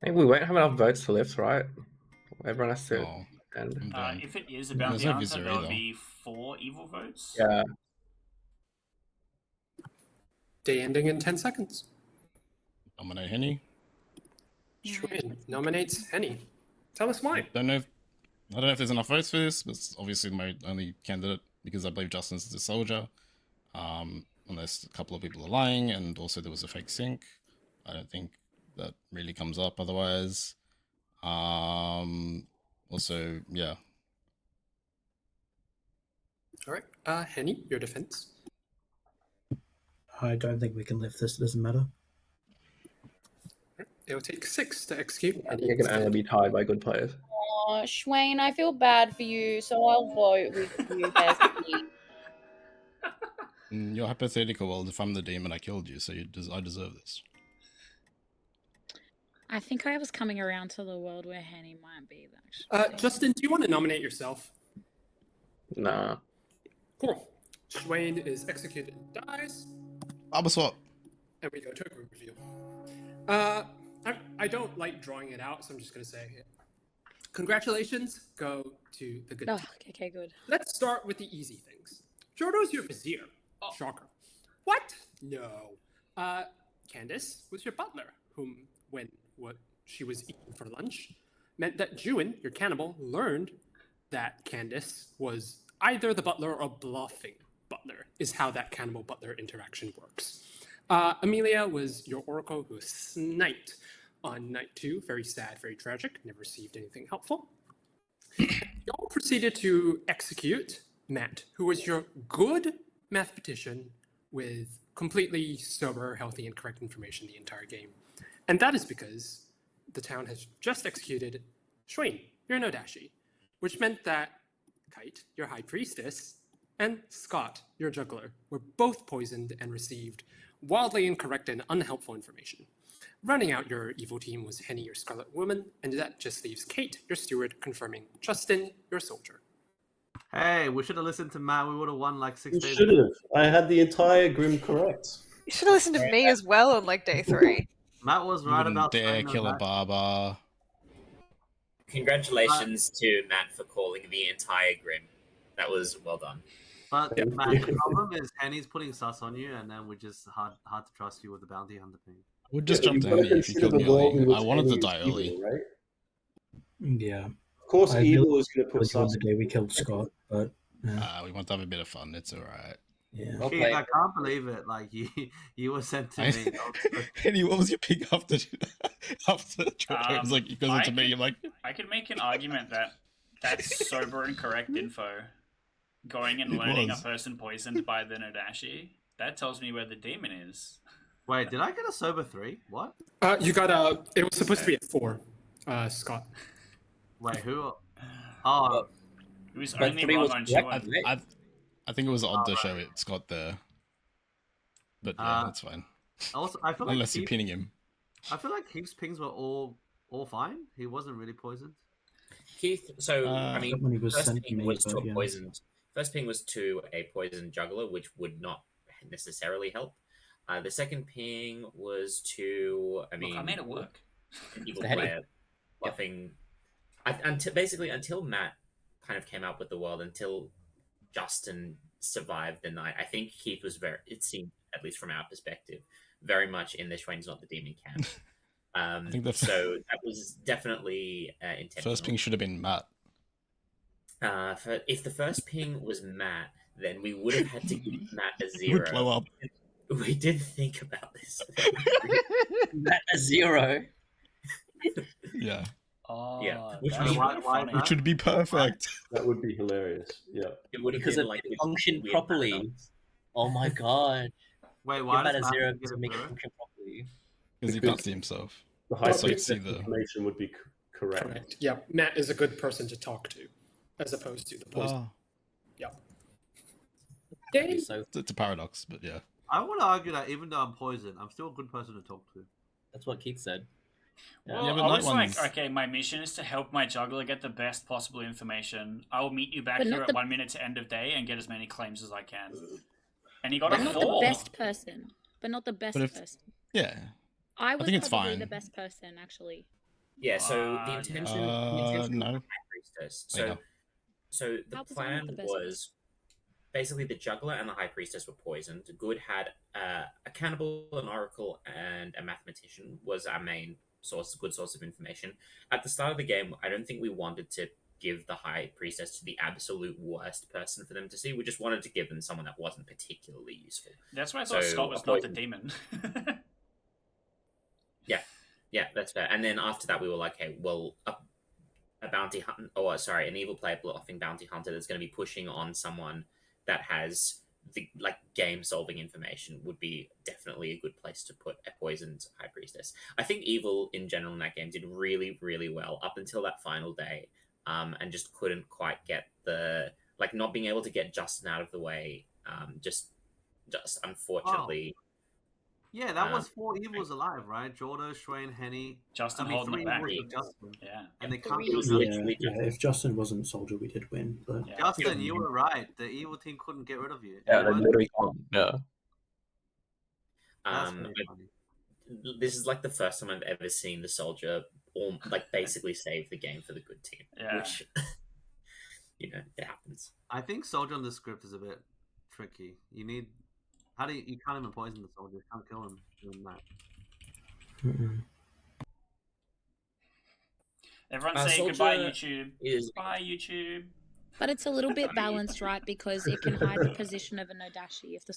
I think we won't have enough votes to lift, right? Everyone has to. Oh, and If it is a bounty no hunter, Vizier there will either. be 4 evil votes. yeah, Day ending in 10 seconds. Nominate Henny. Shwayne nominates Henny. Tell us why. I don't know if there's enough votes for this, but it's obviously my only candidate because I believe Justin's the soldier. Unless a couple of people are lying, and also there was a fake sync. I don't think that really comes up otherwise. Also, yeah. All right, Henny, your defense. I don't think we can lift this, it doesn't matter. It will take 6 to execute. I think it can only be tied by good players. Oh, Shwayne, I feel bad for you, so I'll vote with you, Bestie. In your hypothetical world, if I'm the demon, I killed you, so I deserve this. I think I was coming around to the world where Henny might be, actually. Justin, do you want to nominate yourself? Nah. Cool. Shwayne is executed and dies. Barber swap. And we go to a group review. I don't like drawing it out, so I'm just going to say congratulations go to the good Oh, team. okay, good. Let's start with the easy things. Jordo's your vizier. Oh. Shocker. What? No. Candace was your butler, whom, when she was eating for lunch, meant that Juan, your cannibal, learned that Candace was either the butler or bluffing butler, is how that cannibal-butler interaction works. Amelia was your oracle who was sniped on night 2. Very sad, very tragic. Never received anything helpful. Y'all proceeded to execute Matt, who was your good mathematician with completely sober, healthy, and correct information the entire game. And that is because the town has just executed Swain, your Nodashi, which meant that Kite, your High Priestess, and Scott, your Juggler, were both poisoned and received wildly incorrect and unhelpful information. Running out your evil team was Henny, your Scarlet Woman, and that just leaves Kate, your Steward, confirming Justin, your Soldier. Hey, we should have listened to Matt. We would have won like 6 You days. should have. I had the entire Grim correct. You should have listened to me as well on like day 3. Matt was You right wouldn't about dare saying kill a that. barber. Congratulations to Matt for calling the entire Grim. That was well done. But Matt, the problem is Henny's putting sus on you, and then we're just hard to trust you with the bounty hunter thing. I would just Yeah, jump but to you've Henny gotta if you consider killed me the world in early. I which wanted to Henny die is early. evil, right? Yeah. Of course, I evil really is going to put killed you on sus. the day we killed Scott, but We want to have a bit of fun. It's alright. yeah. Well Keith, played. I can't believe it. Like you were sent to me. Henny, what was your pick after George? It was like, because it's to me, I'm like, I could make an argument that that's sober and correct info. Going and It learning was. a person poisoned by the Nodashi, that tells me where the demon is. Wait, did I get a sober 3? What? You got a. It was supposed to be a 4, Scott. Wait, who? Oh, It was But only 3 wrong was on correct, Chua. right? I think it was odd to show it Scott there. But yeah, that's fine. Also, I feel like Unless you're Keith- pinning him. I feel like Keith's pings were all fine. He wasn't really poisoned. Keith, so I mean, When he was first sent to ping me, was to but a yeah. poisoned. First ping was to a poisoned juggler, which would not necessarily help. The second ping was to, I mean, Look, I made it work. an evil The Henny. player bluffing. Until Matt kind of came up with the world, until Justin survived the night, I think Keith was it seemed, at least from our perspective, very much in the Schwain's not the demon camp. I think the So that was definitely intentional. first ping should have been Matt. If the first ping was Matt, then we would have had to give Matt a He would 0. blow up. We did think about this. Matt a 0. Yeah. Oh, Yeah, which that's would- really funny. Which would be perfect. That would be hilarious. Yeah. It would have Because been it like didn't function properly. Oh my god. Wait, Give why Matt does a 0 get to a make it 0? function properly. Because he Because- can't see himself. The high So you priestess see the- information would be correct. Correct. Yeah, Matt is a good person to talk to, as opposed to the poison. Oh, Yeah. So it's a paradox, but yeah. I want to argue that even though I'm poisoned, I'm still a good person to talk to. that's what Keith said. Well, Yeah, but I night was ones- like, okay, my mission is to help my juggler get the best possible information. I will meet you back But here not at the- 1 minute to end of day and get as many claims as I can. And he got But a not the 4. best person. But not the best But if- person. Yeah. I was think it's probably fine. the best person, actually. Yeah, so the no. intention was No. the high priestess. There you So the How was I not plan the best was basically the juggler and the high priestess were poisoned. Good had a cannibal, an oracle, and a mathematician was our main good source of information. At the start of the game, I don't think we wanted to give the high priestess to the absolute worst person for them to see. We just wanted to give them someone that wasn't particularly useful. That's why I thought So, Scott was a not the poison- demon. Yeah, that's fair. And then after that, we were like, hey, well, a bounty hunter, an evil player bluffing bounty hunter that's going to be pushing on someone that has the game solving information would be definitely a good place to put a poisoned high priestess. I think evil in general in that game did really, really well up until that final day, and just couldn't quite get not being able to get Justin out of the way. Just unfortunately. Yeah, that was 4 evils alive, right? Jordo, Schwain, Henny. Justin I mean, holding 3 it back. evils with Justin. Yeah. And they can't It kill was Justin. literally Yeah, if Justin wasn't soldier, we did win. But Yeah. Justin, you were right. The evil team couldn't get rid of you. Yeah, You they weren't- literally can't. Yeah. That's Um, really funny. this is the first time I've ever seen the soldier basically save the game for the good team. Yeah. Which it happens. I think soldier on the script is a bit tricky. You need you can't even poison the soldier. You can't kill him doing that. Everyone say Soldier goodbye, YouTube. is Bye, YouTube. But it's a little bit balanced, right? Because it can hide the position of a Nodashi if the